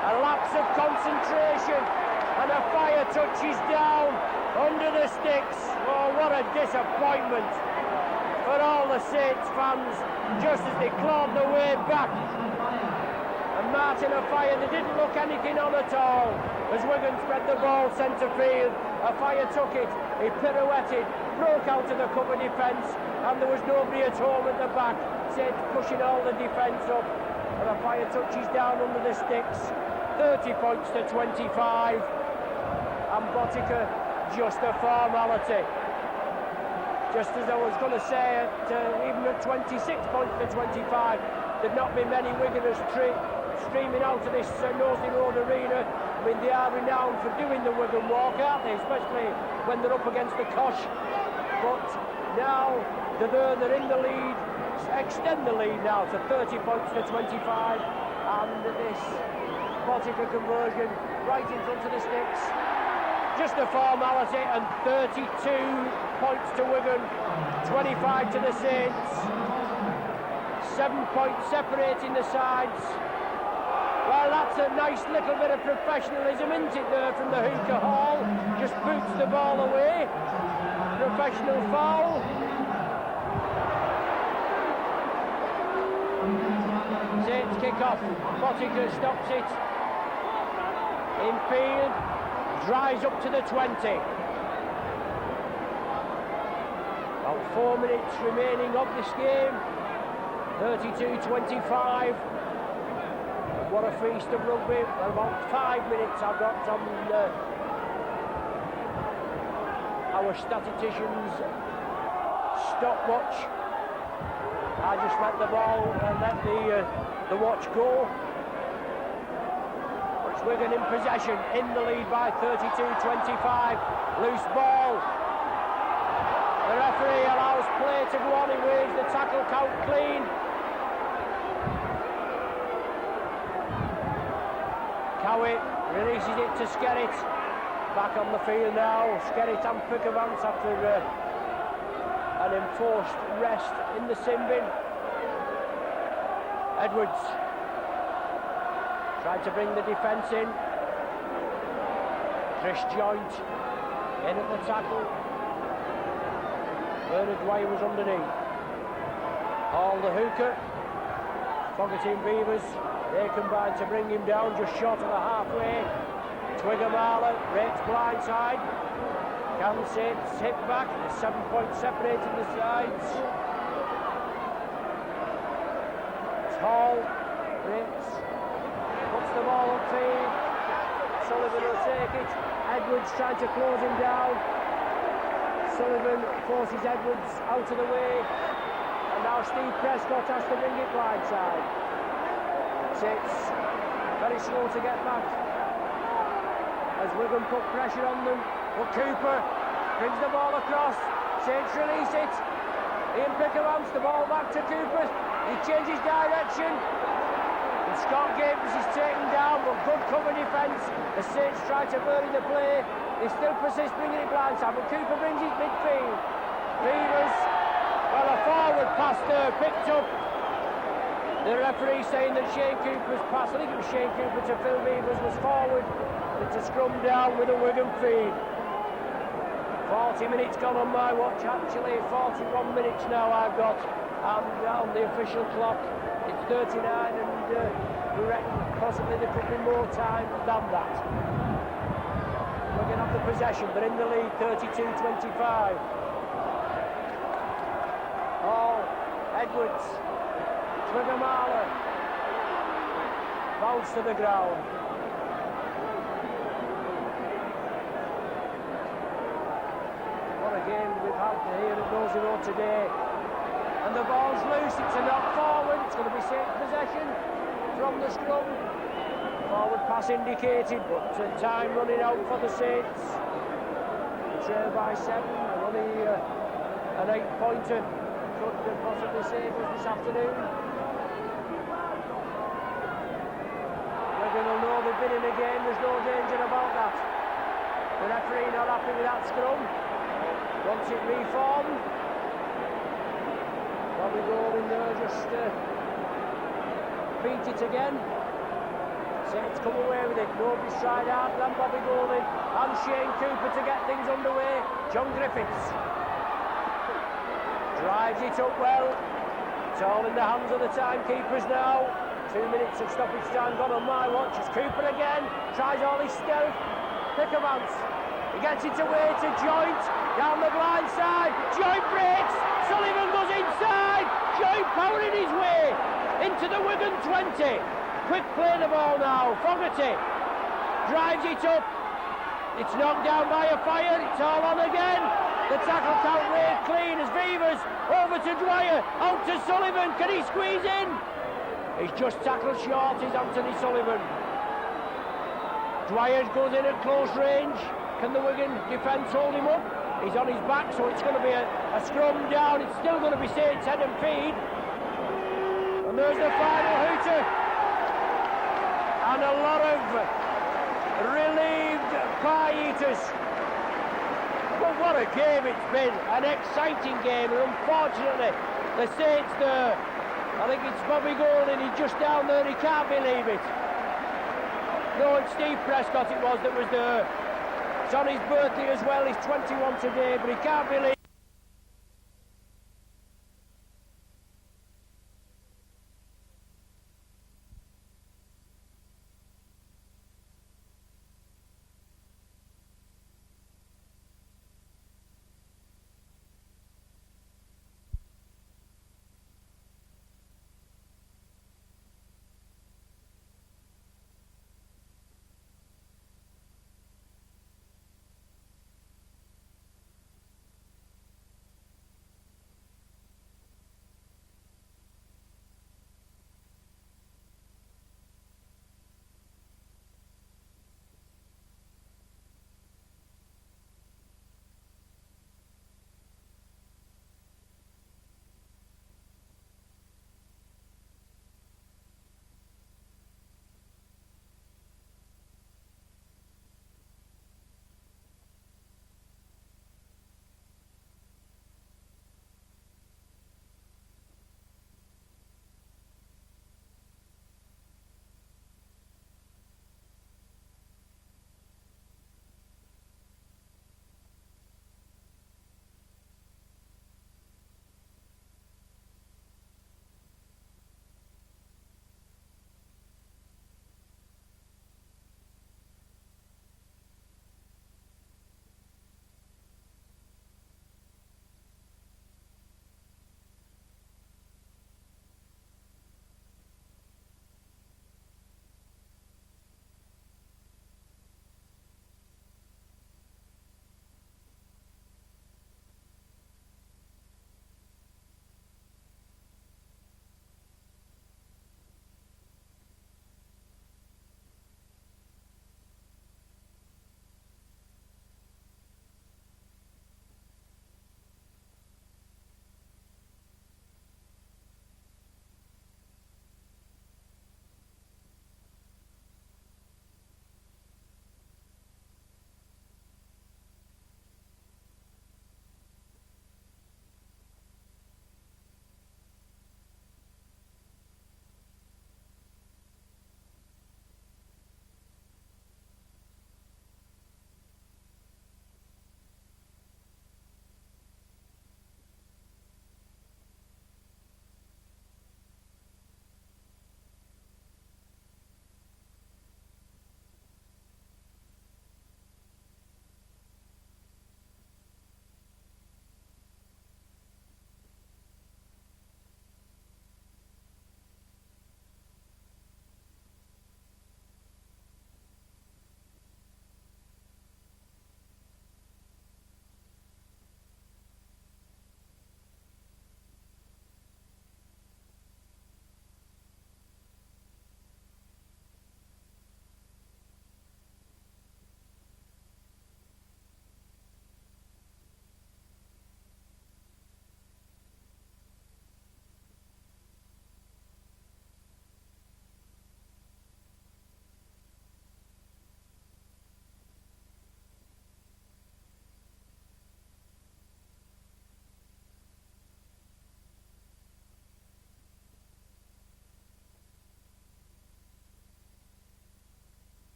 A lapse of concentration, and a fire touches down under the sticks. Oh, what a disappointment for all the Saints fans, just as they clawed their way back. And Martin a fire, they didn't look anything on at all. As Wigan spread the ball centre field, a fire took it, he pirouetted, broke out of the cover defence, and there was nobody at home at the back. Saints pushing all the defence up, and a fire touches down under the sticks. 30 points to 25, and Botica just a formality. Just as I was going to say, even at 26 points to 25, there'd not be many Wiganers streaming out of this Knowsley Road arena. I mean, they are renowned for doing the Wigan walk, aren't they? Especially when they're up against the Kosh. But now they're in the lead, extend the lead now to 30 points to 25, and this Botica conversion right in front of the sticks. Just a formality, and 32 points to Wigan, 25 to the Saints. 7 points separating the sides. Well, that's a nice little bit of professionalism, isn't it, there from the hookah hall? Just boots the ball away. Professional foul. Saints kick off. Botica stops it. In field, drives up to the 20. About 4 minutes remaining of this game. 32-25. What a feast of rugby. About 5 minutes I've got on our statisticians' stopwatch. I just let the ball and let the watch go. It's Wigan in possession, in the lead by 32-25. Loose ball. The referee allows play to go on. He waves the tackle count clean. Cowie releases it to Skerritt. Back on the field now. Skerritt and Pickavance after an enforced rest in the sin bin. Edwards tried to bring the defence in. Chris Joint in at the tackle. Bernard Dwyer was underneath. All the hooker. Fogarty and Beavers They combine to bring him down just short of the halfway. Wigan rates blindside. Can Saints hit back? There's 7 points separating the sides. It's Hall. Rates. Puts the ball upfield. Sullivan will take it. Edwards trying to close him down. Sullivan forces Edwards out of the way. And now Steve Prescott has to bring it blindside. Saints very slow to get back. As Wigan put pressure on them, but Cooper brings the ball across. Saints release it. Ian Picker wants the ball back to Cooper. He changes direction. And Scott Gibbs is taken down, but good cover defence. The Saints try to bury the play. They still persist bringing it blindside, but Cooper brings it midfield. Beavers, well, a forward pass there, picked up. The referee saying that Shane Cooper's pass, I think it was Shane Cooper to Phil Beavers, was forward. It's a scrum down with a Wigan feed. 40 minutes gone on my watch, actually 41 minutes now I've got, and on the official clock it's 39, and we reckon possibly there could be more time than that. Wigan have the possession, they're in the lead, 32-25. Hall, Edwards, Twigamala, bounce to the ground. Game we've had here at Nosey Road today, and the ball's loose. It's a knock forward. It's going to be safe possession from the scrum. Forward pass indicated, but time running out for the Saints. Trail by 7, and only an 8-pointer could possibly save us this afternoon. Wigan will know they've been in a game. There's no danger about that. The referee not happy with that scrum. Wants it reformed. Bobby Golding there just beat it again. Saints come away with it. Nobody's tried hard than Bobby Golding and Shane Cooper to get things underway. John Griffiths drives it up well. It's all in the hands of the timekeepers now. 2 minutes of stoppage time gone on my watch. It's Cooper again. Tries all his stealth. Pickermans. He gets it away to Joint. Down the blind side, Joint breaks, Sullivan goes inside, Joint powering his way into the Wigan 20. Quick play the ball now, Fogarty drives it up, it's knocked down by a fire, it's all on again. The tackle count rate clean as Beavers over to Dwyer, out to Sullivan, can he squeeze in? He's just tackled short, is Anthony Sullivan. Dwyer goes in at close range, can the Wigan defence hold him up? He's on his back, so it's going to be a scrum down. It's still going to be Saints head and feed. And there's the final hooter. And a lot of relieved pie eaters. But what a game it's been. An exciting game. And unfortunately, the Saints there, I think it's Bobby Golding, he's just down there, he can't believe it. No, it's Steve Prescott it was that was there. It's on his birthday as well, he's 21 today, but he can't believe